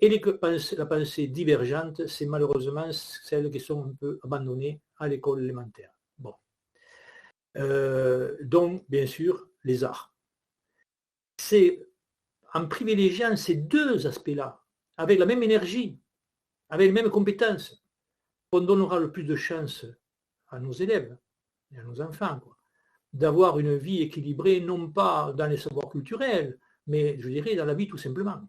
Et la pensée divergente, c'est malheureusement celles qui sont un peu abandonnées à l'école élémentaire. Bon. Donc, bien sûr, les arts. C'est en privilégiant ces deux aspects-là, avec la même énergie, avec les mêmes compétences, qu'on donnera le plus de chance à nos élèves et à nos enfants, d'avoir une vie équilibrée, non pas dans les savoirs culturels, mais je dirais dans la vie tout simplement.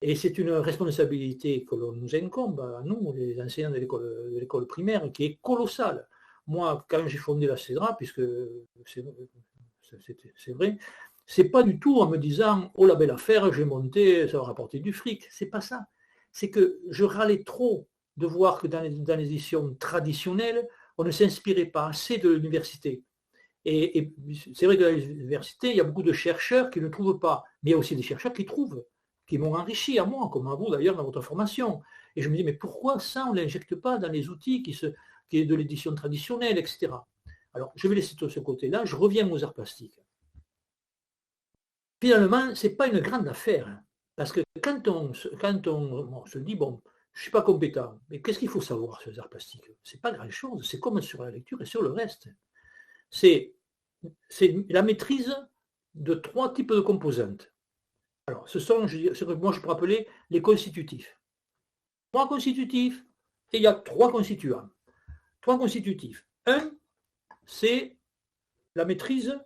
Et c'est une responsabilité que l'on nous incombe, à nous, les enseignants de l'école primaire, qui est colossale. Moi, quand j'ai fondé la CEDRA, puisque c'est vrai, c'est pas du tout en me disant « Oh la belle affaire, j'ai monté, ça va rapporter du fric ». C'est pas ça. C'est que je râlais trop de voir que dans les éditions traditionnelles, on ne s'inspirait pas assez de l'université. Et c'est vrai que dans l'université, il y a beaucoup de chercheurs qui ne trouvent pas, mais il y a aussi des chercheurs qui trouvent, qui m'ont enrichi à moi, comme à vous d'ailleurs dans votre formation. Et je me dis, mais pourquoi ça, on ne l'injecte pas dans les outils qui est de l'édition traditionnelle, etc. Alors, je vais laisser tout ce côté-là, je reviens aux arts plastiques. Finalement, ce n'est pas une grande affaire, parce que quand on se dit, bon, je ne suis pas compétent, mais qu'est-ce qu'il faut savoir sur les arts plastiques? Ce n'est pas grand-chose, c'est comme sur la lecture et sur le reste. C'est la maîtrise de 3 types de composantes. Alors, ce sont ce que moi je peux appeler les constitutifs. 3 constitutifs, et il y a 3 constituants. 3 constitutifs. 1, c'est la maîtrise,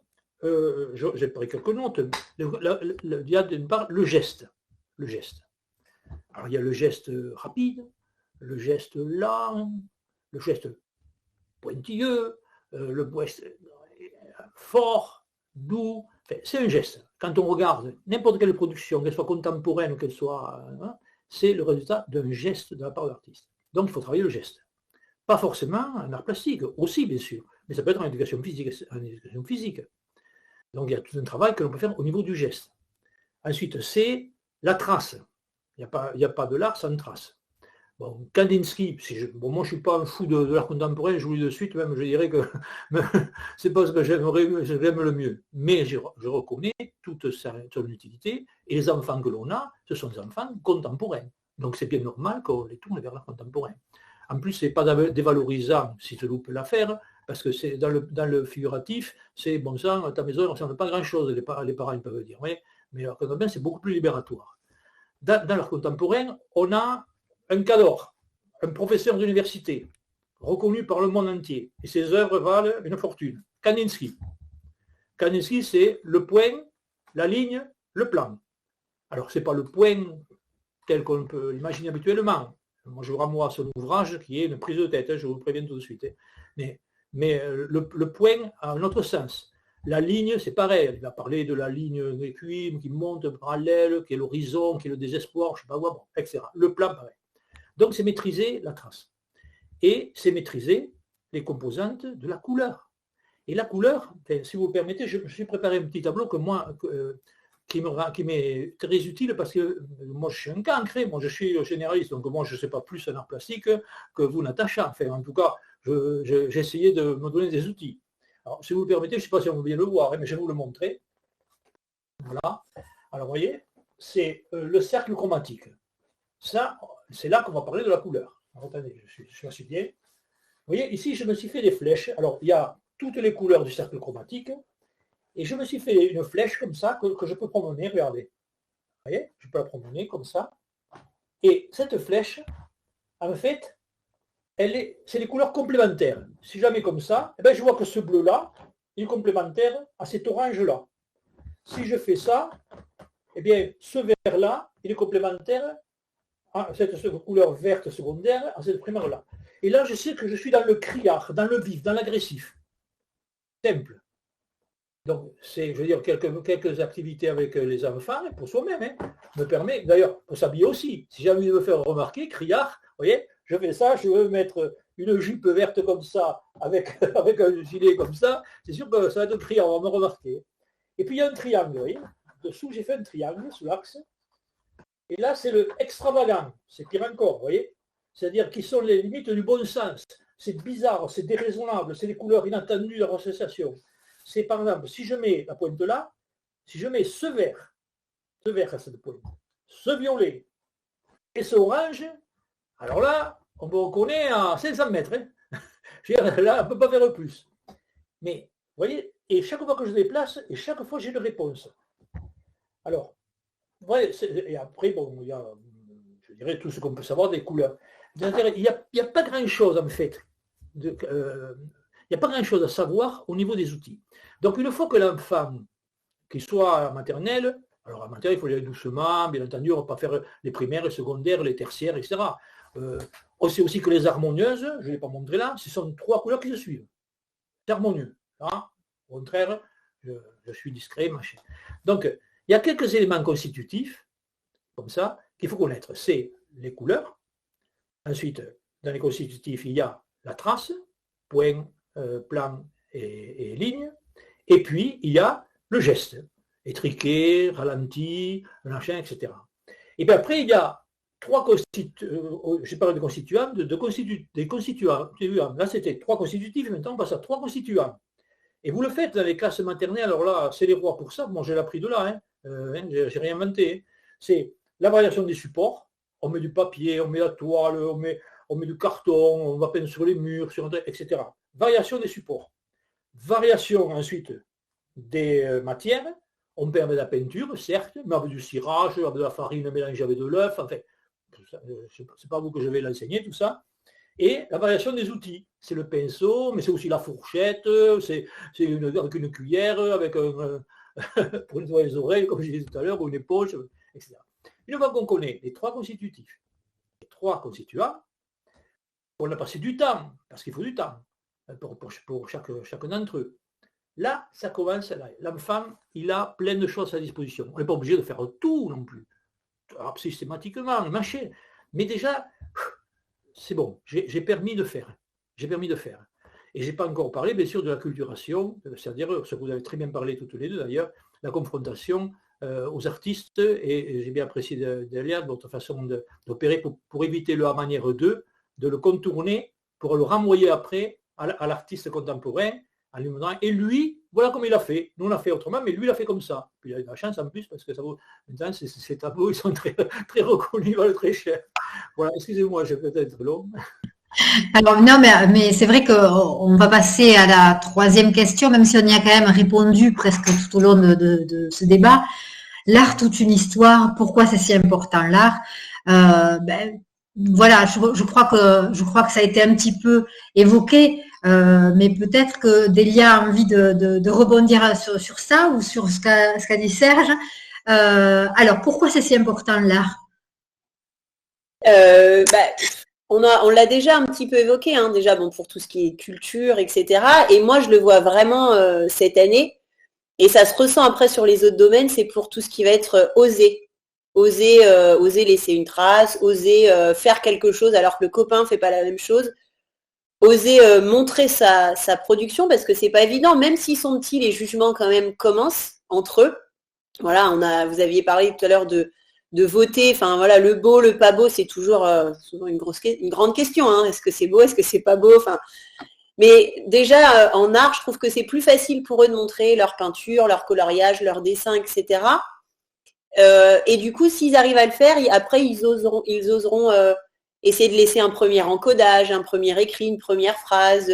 j'ai pris quelques notes, il y a d'une part le geste. Le geste. Alors, il y a le geste rapide, le geste lent, le geste pointilleux, le geste fort, doux. Enfin, c'est un geste. Quand on regarde n'importe quelle production, qu'elle soit contemporaine ou qu'elle soit... c'est le résultat d'un geste de la part de l'artiste. Donc, il faut travailler le geste. Pas forcément en art plastique, aussi bien sûr, mais ça peut être en éducation physique. Donc, il y a tout un travail que l'on peut faire au niveau du geste. Ensuite, c'est la trace. Il n'y a pas de l'art sans trace. Bon, Kandinsky, moi je ne suis pas un fou de l'art contemporain, je vous le dis de suite, même je dirais que c'est pas ce que j'aime le mieux. Mais je reconnais toute son utilité, et les enfants que l'on a, ce sont des enfants contemporains. Donc c'est bien normal qu'on les tourne vers l'art contemporain. En plus, ce n'est pas dévalorisant si tu loupes l'affaire, parce que c'est dans le figuratif, c'est bon sang, ta maison ne ressemble pas à grand-chose, les parents ils peuvent dire, oui, mais l'art contemporain, c'est beaucoup plus libératoire. Dans l'art contemporain, on a un cadre, un professeur d'université, reconnu par le monde entier, et ses œuvres valent une fortune. Kandinsky. Kandinsky, c'est le point, la ligne, le plan. Alors, ce n'est pas le point tel qu'on peut l'imaginer habituellement. Moi, je renvoie à son ouvrage qui est une prise de tête, je vous le préviens tout de suite. Mais le point a un autre sens. La ligne, c'est pareil. Il va parler de la ligne d'équilibre qui monte parallèle, qui est l'horizon, qui est le désespoir, je ne sais pas quoi, bon, etc. Le plan, pareil. Donc, c'est maîtriser la trace. Et c'est maîtriser les composantes de la couleur. Et la couleur, si vous le permettez, je suis préparé un petit tableau que moi, qui m'est très utile parce que moi, je suis un cancre, moi, je suis généraliste, donc moi, je ne sais pas plus en art plastique que vous, Natacha. Enfin, en tout cas, j'ai essayé de me donner des outils. Alors, si vous le permettez, je ne sais pas si on peut bien le voir, mais je vais vous le montrer. Voilà. Alors, vous voyez, c'est le cercle chromatique. Ça, c'est là qu'on va parler de la couleur. Alors, attendez, je suis bien. Vous voyez, ici, je me suis fait des flèches. Alors, il y a toutes les couleurs du cercle chromatique. Et je me suis fait une flèche comme ça que je peux promener, regardez. Vous voyez, je peux la promener comme ça. Et cette flèche, en fait, c'est des couleurs complémentaires. Si je la mets comme ça, eh ben, je vois que ce bleu-là est complémentaire à cet orange-là. Si je fais ça, eh bien, ce vert-là, il est complémentaire à cette couleur verte secondaire, à cette primaire-là. Et là, je sais que je suis dans le criard, dans le vif, dans l'agressif. Simple. Donc, c'est, je veux dire, quelques activités avec les enfants, pour soi-même, me permet, d'ailleurs, pour s'habiller aussi. Si j'ai envie de me faire remarquer, criard, vous voyez, je fais ça, je veux mettre une jupe verte comme ça, avec un gilet comme ça, c'est sûr que ça va être criard, on va me remarquer. Et puis, il y a un triangle, vous voyez. Dessous, j'ai fait un triangle sous l'axe. Et là, c'est le extravagant. C'est pire encore, vous voyez. C'est-à-dire qu'ils sont les limites du bon sens. C'est bizarre, c'est déraisonnable, c'est des couleurs inattendues dans l'association. C'est par exemple, si je mets la pointe là, si je mets ce vert à cette pointe, ce violet et ce orange, alors là, on me reconnaît à 500 mètres. Là, on ne peut pas faire plus. Mais, vous voyez, et chaque fois que je déplace, et chaque fois j'ai une réponse. Alors, ouais, et après, bon, il y a, je dirais, tout ce qu'on peut savoir des couleurs. Il n'y a pas grand-chose, en fait. Il n'y a pas grand-chose à savoir au niveau des outils. Donc, une fois que l'enfant, qu'il soit maternelle, alors en maternelle, il faut y aller doucement, bien entendu, on ne va pas faire les primaires, les secondaires, les tertiaires, etc. On sait aussi que les harmonieuses, je ne l'ai pas montré là, ce sont 3 couleurs qui se suivent. C'est harmonieux. Là, au contraire, je suis discret, machin. Donc, il y a quelques éléments constitutifs, comme ça, qu'il faut connaître. C'est les couleurs. Ensuite, dans les constitutifs, il y a la trace, point, plan et ligne. Et puis, il y a le geste, étriqué, ralenti, machin, etc. Et puis après, il y a 3 constituants, j'ai parlé de constituants, des constituants. Là, c'était 3 constitutifs, maintenant on passe à 3 constituants. Et vous le faites dans les classes maternelles, alors là, c'est les rois pour ça, moi j'ai appris de là, j'ai rien inventé. C'est la variation des supports, on met du papier, on met la toile, on met du carton, on va peindre sur les murs, etc. Variation des supports. Variation ensuite des matières, on peut avec de la peinture, certes, mais avec du cirage, avec de la farine mélangée avec de l'œuf, enfin, c'est pas vous que je vais l'enseigner, tout ça. Et la variation des outils, c'est le pinceau, mais c'est aussi la fourchette, c'est avec une cuillère, avec pour nettoyer les oreilles, comme je disais tout à l'heure, ou une éponge, etc. Une fois qu'on connaît les 3 constitutifs, les 3 constituants, on a passé du temps, parce qu'il faut du temps, pour chacun d'entre eux. Là, ça commence, là. L'enfant, il a plein de choses à sa disposition. On n'est pas obligé de faire tout non plus, alors, systématiquement, machin. Mais déjà, c'est bon, j'ai permis de faire. J'ai permis de faire. Et je n'ai pas encore parlé, bien sûr, de la culturation, c'est-à-dire, ce que vous avez très bien parlé toutes les deux d'ailleurs, la confrontation aux artistes, et j'ai bien apprécié Delia, votre façon d'opérer pour éviter le à manière 2, de le contourner, pour le renvoyer après à l'artiste contemporain, en lui montrant, et lui, voilà comme il a fait. Nous, on l'a fait autrement, mais lui, il a fait comme ça. Puis il a eu de la chance en plus, parce que ça vaut, maintenant, ces tableaux, ils sont très, très reconnus, ils valent très cher. Voilà, excusez-moi, j'ai peut-être long. Alors non, mais c'est vrai qu'on va passer à la 3e question, même si on y a quand même répondu presque tout au long de ce débat. L'art, toute une histoire. Pourquoi c'est si important l'art? Voilà, je crois que ça a été un petit peu évoqué, mais peut-être que Delia a envie de rebondir sur ça ou sur ce qu'a dit Serge. Alors, pourquoi c'est si important l'art? On l'a déjà un petit peu évoqué, déjà bon, pour tout ce qui est culture, etc. Et moi, je le vois vraiment cette année, et ça se ressent après sur les autres domaines, c'est pour tout ce qui va être oser laisser une trace, oser faire quelque chose alors que le copain ne fait pas la même chose, oser montrer sa production, parce que c'est pas évident, même s'ils sont petits, les jugements quand même commencent entre eux. Voilà, vous aviez parlé tout à l'heure de voter, enfin voilà, le beau, le pas beau, c'est toujours une grande question, Est-ce que c'est beau, est-ce que c'est pas beau, enfin. Mais déjà en art, je trouve que c'est plus facile pour eux de montrer leur peinture, leur coloriage, leur dessin, etc. Et du coup, s'ils arrivent à le faire, après ils oseront essayer de laisser un premier encodage, un premier écrit, une première phrase.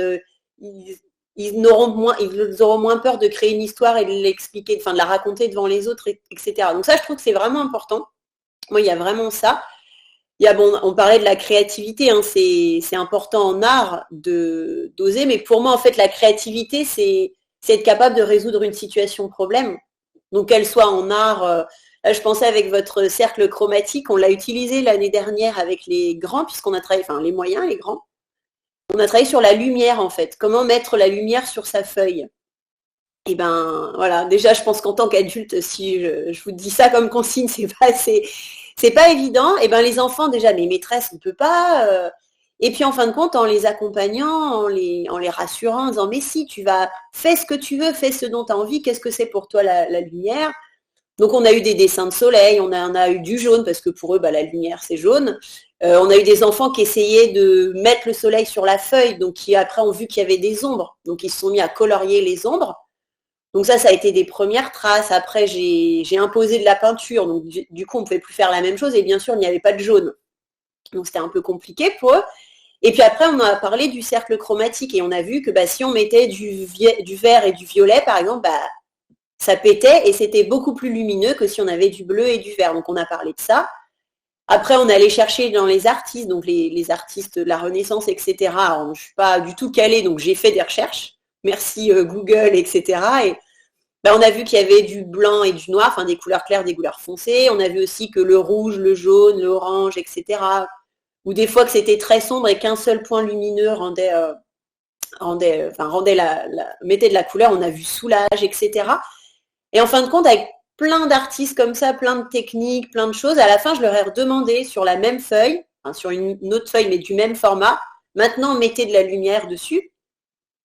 ils auront moins peur de créer une histoire et de l'expliquer, enfin de la raconter devant les autres, etc. Donc ça, je trouve que c'est vraiment important. Moi, il y a vraiment ça. On parlait de la créativité, hein, c'est important en art d'oser, mais pour moi, en fait, la créativité, c'est être capable de résoudre une situation problème. Donc, qu'elle soit en art, là, je pensais avec votre cercle chromatique, on l'a utilisé l'année dernière avec les grands, puisqu'on a travaillé, enfin les moyens, les grands. On a travaillé sur la lumière, en fait. Comment mettre la lumière sur sa feuille. Et ben voilà, déjà, je pense qu'en tant qu'adulte, si je vous dis ça comme consigne, c'est pas évident. Et ben les enfants, déjà, mes maîtresses, on ne peut pas. Et puis en fin de compte, en les accompagnant, en les rassurant, en disant mais si, fais ce que tu veux, fais ce dont tu as envie, qu'est-ce que c'est pour toi la lumière? Donc on a eu des dessins de soleil, on a eu du jaune, parce que pour eux, la lumière, c'est jaune. On a eu des enfants qui essayaient de mettre le soleil sur la feuille, donc qui après ont vu qu'il y avait des ombres. Donc ils se sont mis à colorier les ombres. Donc ça a été des premières traces. Après, j'ai imposé de la peinture. Donc du coup, on ne pouvait plus faire la même chose. Et bien sûr, il n'y avait pas de jaune. Donc c'était un peu compliqué pour eux. Et puis après, on a parlé du cercle chromatique. Et on a vu que si on mettait du vert et du violet, par exemple, ça pétait. Et c'était beaucoup plus lumineux que si on avait du bleu et du vert. Donc on a parlé de ça. Après, on allait chercher dans les artistes, donc les artistes de la Renaissance, etc. Alors, je ne suis pas du tout calée, donc j'ai fait des recherches. Merci Google, etc. Et on a vu qu'il y avait du blanc et du noir, enfin des couleurs claires, des couleurs foncées. On a vu aussi que le rouge, le jaune, l'orange, etc. Ou des fois que c'était très sombre et qu'un seul point lumineux mettait de la couleur. On a vu soulage, etc. Et en fin de compte, avec plein d'artistes comme ça, plein de techniques, plein de choses, à la fin, je leur ai redemandé sur la même feuille, sur une autre feuille, mais du même format, maintenant, mettez de la lumière dessus.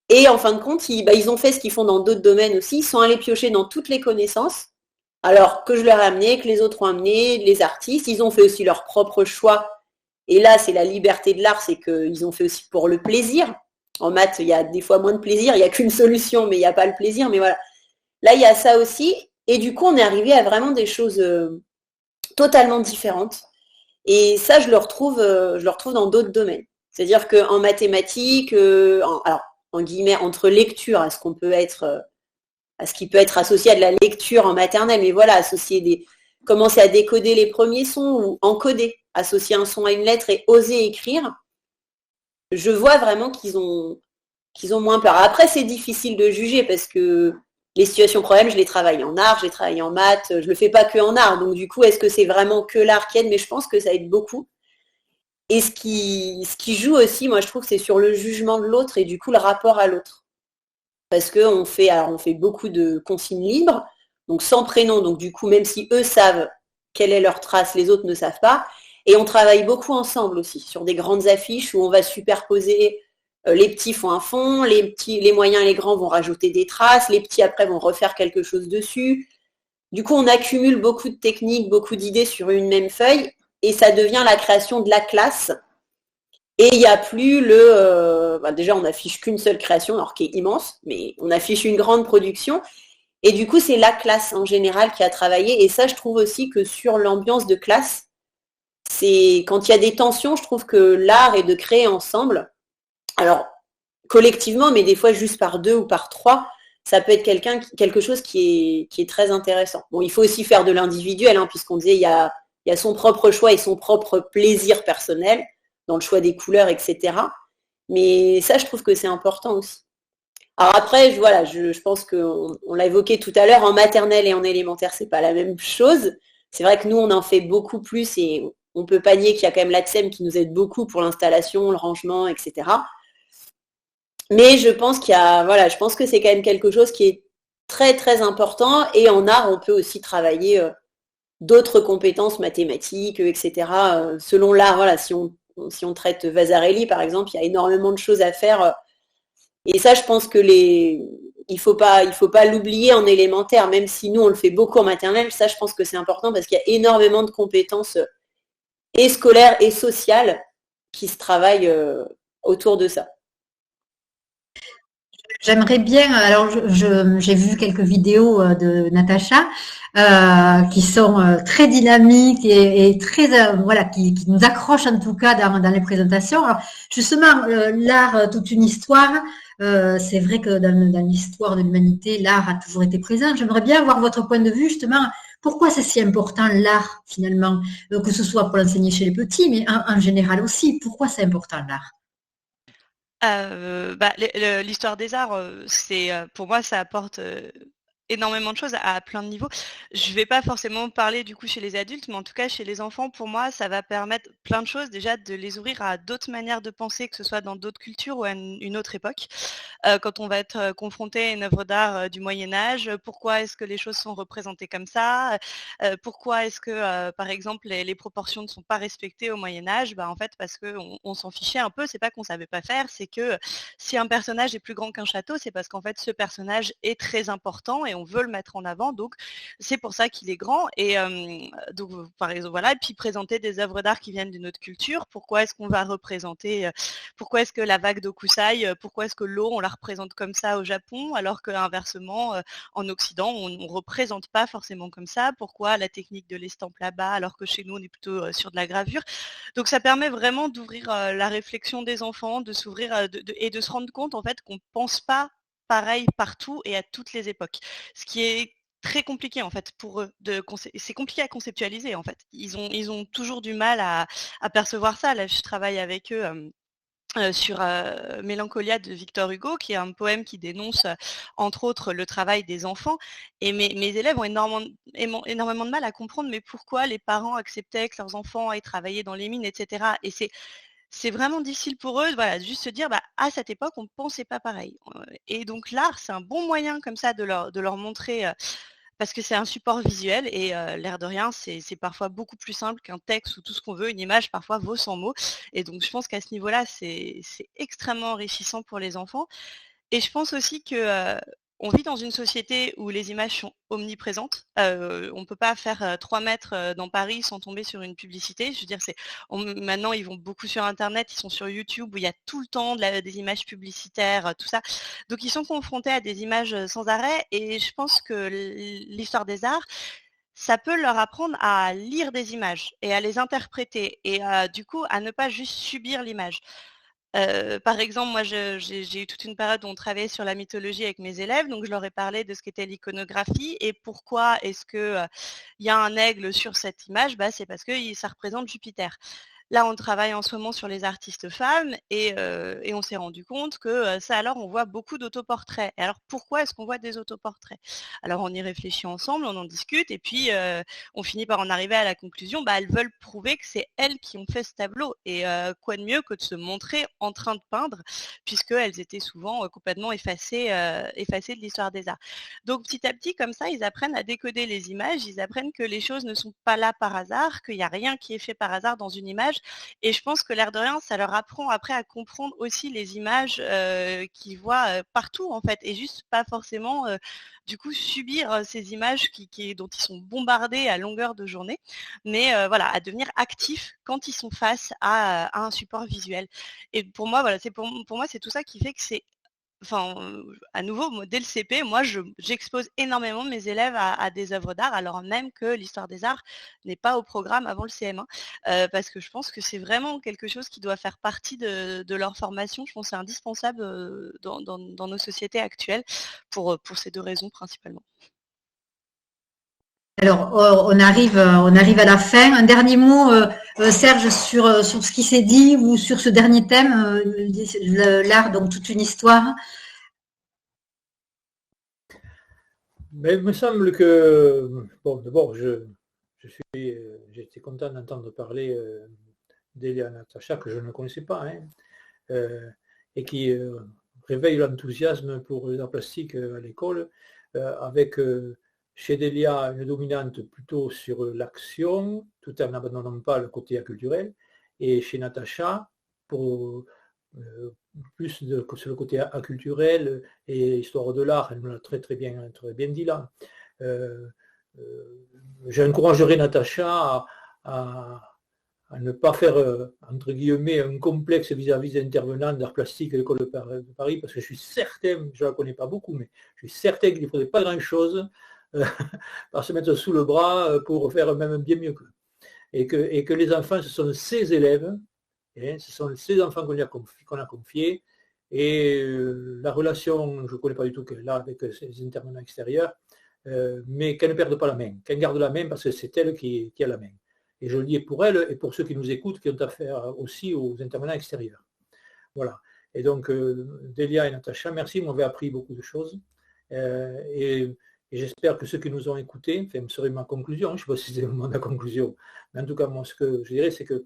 Et en fin de compte, ils ont fait ce qu'ils font dans d'autres domaines aussi. Ils sont allés piocher dans toutes les connaissances. Alors que je leur ai amené, que les autres ont amené, les artistes. Ils ont fait aussi leur propre choix. Et là, c'est la liberté de l'art, c'est qu'ils ont fait aussi pour le plaisir. En maths, il y a des fois moins de plaisir. Il n'y a qu'une solution, mais il n'y a pas le plaisir. Mais voilà. Là, il y a ça aussi. Et du coup, on est arrivé à vraiment des choses totalement différentes. Et ça, je le retrouve dans d'autres domaines. C'est-à-dire qu'en mathématiques, en guillemets, entre lecture, à ce qui peut être associé à de la lecture en maternelle, mais voilà, commencer à décoder les premiers sons ou encoder, associer un son à une lettre et oser écrire, je vois vraiment qu'ils ont moins peur. Après, c'est difficile de juger parce que les situations problèmes, je les travaille en art, je les travaille en maths, je le fais pas que en art. Donc du coup, est-ce que c'est vraiment que l'art qui aide? Mais je pense que ça aide beaucoup. Et ce qui joue aussi, moi je trouve, c'est sur le jugement de l'autre et du coup le rapport à l'autre. Parce qu'on fait beaucoup de consignes libres, donc sans prénom, donc du coup, même si eux savent quelle est leur trace, les autres ne savent pas. Et on travaille beaucoup ensemble aussi, sur des grandes affiches où on va superposer, les petits font un fond, les moyens et les grands vont rajouter des traces, les petits après vont refaire quelque chose dessus. Du coup, on accumule beaucoup de techniques, beaucoup d'idées sur une même feuille. Et ça devient la création de la classe. Et il n'y a plus déjà, on n'affiche qu'une seule création, alors qui est immense, mais on affiche une grande production. Et du coup, c'est la classe en général qui a travaillé. Et ça, je trouve aussi que sur l'ambiance de classe, c'est quand il y a des tensions, je trouve que l'art est de créer ensemble. Alors, collectivement, mais des fois juste par 2 ou par 3, ça peut être quelque chose qui est très intéressant. Bon, il faut aussi faire de l'individuel, puisqu'on disait il y a son propre choix et son propre plaisir personnel dans le choix des couleurs, etc. Mais ça, je trouve que c'est important aussi. Alors après, je pense qu'on l'a évoqué tout à l'heure, en maternelle et en élémentaire, c'est pas la même chose. C'est vrai que nous, on en fait beaucoup plus et on peut pas nier qu'il y a quand même l'ATSEM qui nous aide beaucoup pour l'installation, le rangement, etc. Mais je pense je pense que c'est quand même quelque chose qui est très, très important. Et en art, on peut aussi travailler d'autres compétences mathématiques, etc. Selon l'art, si on traite Vasarely, par exemple, il y a énormément de choses à faire. Et ça, je pense que il faut pas l'oublier en élémentaire, même si nous, on le fait beaucoup en maternelle. Ça, je pense que c'est important parce qu'il y a énormément de compétences et scolaires et sociales qui se travaillent autour de ça. J'aimerais bien, alors j'ai vu quelques vidéos de Natacha qui sont très dynamiques et très qui nous accrochent en tout cas dans les présentations. Alors justement, l'art toute une histoire, C'est vrai que dans l'histoire de l'humanité, l'art a toujours été présent. J'aimerais bien avoir votre point de vue, justement. Pourquoi c'est si important l'art, finalement, que ce soit pour l'enseigner chez les petits, mais en général aussi. Pourquoi c'est important l'art? L'histoire des arts, pour moi, ça apporte énormément de choses à plein de niveaux. Je vais pas forcément parler du coup chez les adultes, mais en tout cas chez les enfants, pour moi, ça va permettre plein de choses. Déjà, de les ouvrir à d'autres manières de penser, que ce soit dans d'autres cultures ou à une autre époque. Quand on va être confronté à une œuvre d'art du Moyen-Âge, pourquoi est-ce que les choses sont représentées comme ça? Pourquoi est-ce que, par exemple, les proportions ne sont pas respectées au Moyen-Âge? En fait, parce qu'on s'en fichait un peu. C'est pas qu'on savait pas faire, c'est que si un personnage est plus grand qu'un château, c'est parce qu'en fait, ce personnage est très important et on veut le mettre en avant. Donc, c'est pour ça qu'il est grand. Et donc, par exemple, voilà. Et puis, présenter des œuvres d'art qui viennent d'une autre culture. Pourquoi est-ce qu'on va représenter, pourquoi est-ce que la vague d'Okusai, pourquoi est-ce que l'eau, on la représente comme ça au Japon, alors qu'inversement, en Occident, on ne représente pas forcément comme ça. Pourquoi la technique de l'estampe là-bas, alors que chez nous, on est plutôt sur de la gravure. Donc, ça permet vraiment d'ouvrir la réflexion des enfants, de s'ouvrir et de se rendre compte, en fait, qu'on ne pense pas pareil partout et à toutes les époques. Ce qui est très compliqué en fait pour eux. C'est compliqué à conceptualiser en fait. Ils ont toujours du mal à percevoir ça. Là, je travaille avec eux. Sur Mélancolia de Victor Hugo, qui est un poème qui dénonce, entre autres, le travail des enfants. Et mes élèves ont énormément de mal à comprendre, mais pourquoi les parents acceptaient que leurs enfants aillent travailler dans les mines, etc. Et c'est vraiment difficile pour eux, voilà, juste se dire, à cette époque, on ne pensait pas pareil. Et donc l'art, c'est un bon moyen comme ça de leur montrer, parce que c'est un support visuel et l'air de rien, c'est parfois beaucoup plus simple qu'un texte ou tout ce qu'on veut. Une image, parfois, vaut 100 mots. Et donc, je pense qu'à ce niveau-là, c'est extrêmement enrichissant pour les enfants. Et je pense aussi que on vit dans une société où les images sont omniprésentes. On ne peut pas faire 3 mètres dans Paris sans tomber sur une publicité. Je veux dire, maintenant, ils vont beaucoup sur Internet, ils sont sur YouTube où il y a tout le temps des images publicitaires, tout ça. Donc, ils sont confrontés à des images sans arrêt. Et je pense que l'histoire des arts, ça peut leur apprendre à lire des images et à les interpréter et du coup, à ne pas juste subir l'image. Par exemple, moi, j'ai eu toute une période où on travaillait sur la mythologie avec mes élèves, donc je leur ai parlé de ce qu'était l'iconographie et pourquoi est-ce que, il y a un aigle sur cette image? C'est parce que ça représente Jupiter. Là, on travaille en ce moment sur les artistes femmes et on s'est rendu compte que, ça alors on voit beaucoup d'autoportraits. Et alors pourquoi est-ce qu'on voit des autoportraits? Alors on y réfléchit ensemble, on en discute et puis, on finit par en arriver à la conclusion, elles veulent prouver que c'est elles qui ont fait ce tableau et quoi de mieux que de se montrer en train de peindre puisqu'elles étaient souvent, complètement effacées de l'histoire des arts. Donc petit à petit comme ça, ils apprennent à décoder les images, ils apprennent que les choses ne sont pas là par hasard, qu'il n'y a rien qui est fait par hasard dans une image et je pense que l'air de rien, ça leur apprend après à comprendre aussi les images qu'ils voient partout en fait et juste pas forcément du coup subir ces images dont ils sont bombardés à longueur de journée, mais voilà, à devenir actifs quand ils sont face à un support visuel. Et pour moi, voilà, pour moi, c'est tout ça qui fait que c'est à nouveau, dès le CP, moi, j'expose énormément mes élèves à des œuvres d'art, alors même que l'histoire des arts n'est pas au programme avant le CM1, parce que je pense que c'est vraiment quelque chose qui doit faire partie de leur formation. Je pense que c'est indispensable dans nos sociétés actuelles pour ces 2 raisons principalement. Alors, on arrive à la fin. Un dernier mot, Serge, sur ce qui s'est dit ou sur ce dernier thème, l'art, donc toute une histoire. Mais il me semble que, bon, d'abord, j'étais content d'entendre parler d'Elia Natacha, que je ne connaissais pas, et qui réveille l'enthousiasme pour les arts plastiques à l'école, avec chez Delia une dominante plutôt sur l'action, tout en n'abandonnant pas le côté acculturel, et chez Natacha, pour plus sur le côté acculturel et histoire de l'art, elle me l'a très bien dit là. J'encouragerais Natacha à ne pas faire, entre guillemets, un complexe vis-à-vis des intervenants d'art plastique à l'école de Paris, parce que je suis certain, je ne la connais pas beaucoup, mais je suis certain qu'il ne faudrait pas grand-chose par se mettre sous le bras pour faire même bien mieux qu'eux. Et que les enfants, ce sont ces élèves, ce sont ces enfants qu'on a confiés, Et la relation, je ne connais pas du tout qu'elle a avec ses intervenants extérieurs, mais qu'elle ne perde pas la main, qu'elle garde la main parce que c'est elle qui a la main. Et je le dis pour elle et pour ceux qui nous écoutent, qui ont affaire aussi aux intervenants extérieurs. Voilà. Et donc, Delia et Natacha, merci, vous m'avez appris beaucoup de choses. Et j'espère que ceux qui nous ont écoutés, enfin, ce serait ma conclusion, je ne sais pas si c'est vraiment la conclusion, mais en tout cas, moi, ce que je dirais, c'est que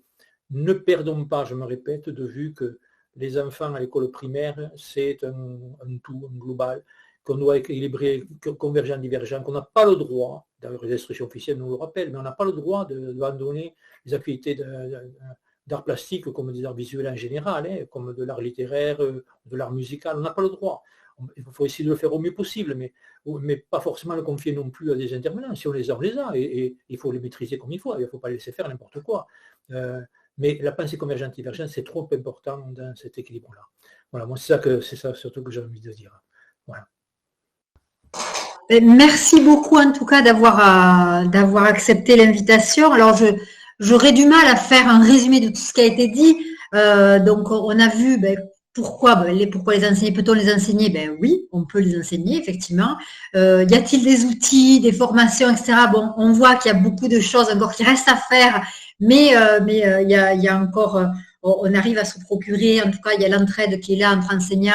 ne perdons pas, je me répète, de vue que les enfants à l'école primaire, c'est un tout, un global, qu'on doit équilibrer, convergent, divergent, qu'on n'a pas le droit, d'ailleurs les instructions officielles nous le rappellent, mais on n'a pas le droit d'abandonner les activités d'art plastique comme des arts visuels en général, hein, comme de l'art littéraire, de l'art musical, on n'a pas le droit. Il faut essayer de le faire au mieux possible, mais pas forcément le confier non plus à des intervenants. Si on les a, et il faut les maîtriser comme il faut, il ne faut pas les laisser faire n'importe quoi. Mais la pensée convergente divergente, c'est trop important dans cet équilibre-là. Voilà, moi c'est ça surtout que j'ai envie de dire. Voilà. Merci beaucoup en tout cas d'avoir accepté l'invitation. Alors j'aurais du mal à faire un résumé de tout ce qui a été dit. Donc on a vu pourquoi les enseigner, peut-on les enseigner? Oui, on peut les enseigner effectivement. Y a-t-il des outils, des formations, etc. Bon, on voit qu'il y a beaucoup de choses encore qui restent à faire, mais il y a encore, on arrive à se procurer. En tout cas, il y a l'entraide qui est là entre enseignants,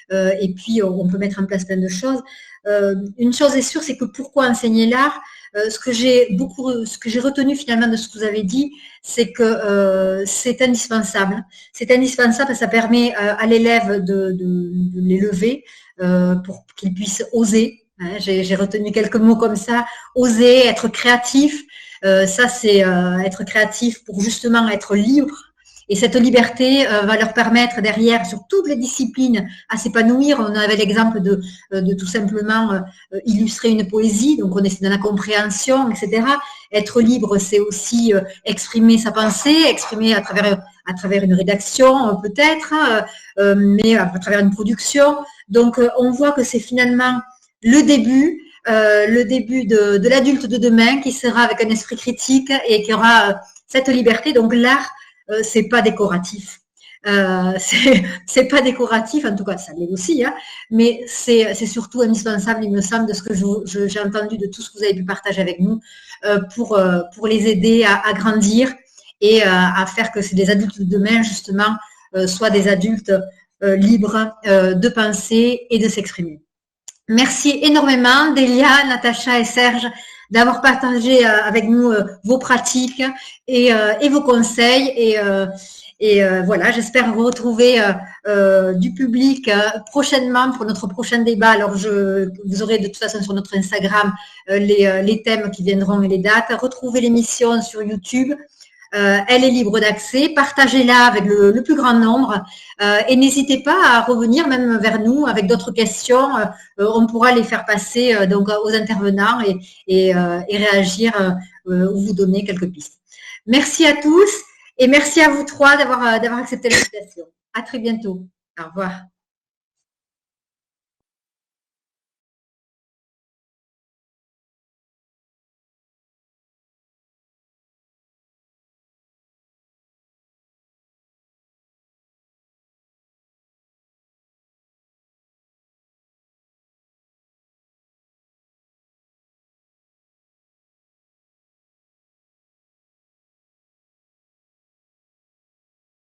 et puis on peut mettre en place plein de choses. Une chose est sûre, c'est que pourquoi enseigner l'art? Ce que j'ai retenu finalement de ce que vous avez dit, c'est que c'est indispensable. C'est indispensable parce que ça permet à l'élève de l'élever pour qu'il puisse oser. Hein, j'ai retenu quelques mots comme ça, oser, être créatif. Ça, c'est être créatif pour justement être libre. Et cette liberté va leur permettre derrière, sur toutes les disciplines, à s'épanouir. On avait l'exemple de tout simplement illustrer une poésie, donc on est dans la compréhension, etc. Être libre, c'est aussi exprimer sa pensée, exprimer à travers une rédaction peut-être, mais à travers une production. Donc on voit que c'est finalement le début de l'adulte de demain qui sera avec un esprit critique et qui aura cette liberté. Donc l'art, c'est pas décoratif. C'est pas décoratif, en tout cas, ça l'est aussi, hein, mais c'est surtout indispensable, il me semble, de ce que j'ai entendu, de tout ce que vous avez pu partager avec nous, pour les aider à grandir et à faire que les adultes de demain, justement, soient des adultes libres de penser et de s'exprimer. Merci énormément, Delia, Natacha et Serge, d'avoir partagé avec nous vos pratiques et vos conseils. Et voilà, j'espère vous retrouver du public prochainement pour notre prochain débat. Alors, vous aurez de toute façon sur notre Instagram les thèmes qui viendront et les dates. Retrouvez l'émission sur YouTube. Elle est libre d'accès. Partagez-la avec le plus grand nombre et n'hésitez pas à revenir même vers nous avec d'autres questions. On pourra les faire passer donc aux intervenants et réagir ou vous donner quelques pistes. Merci à tous et merci à vous trois d'avoir accepté l'invitation. À très bientôt. Au revoir.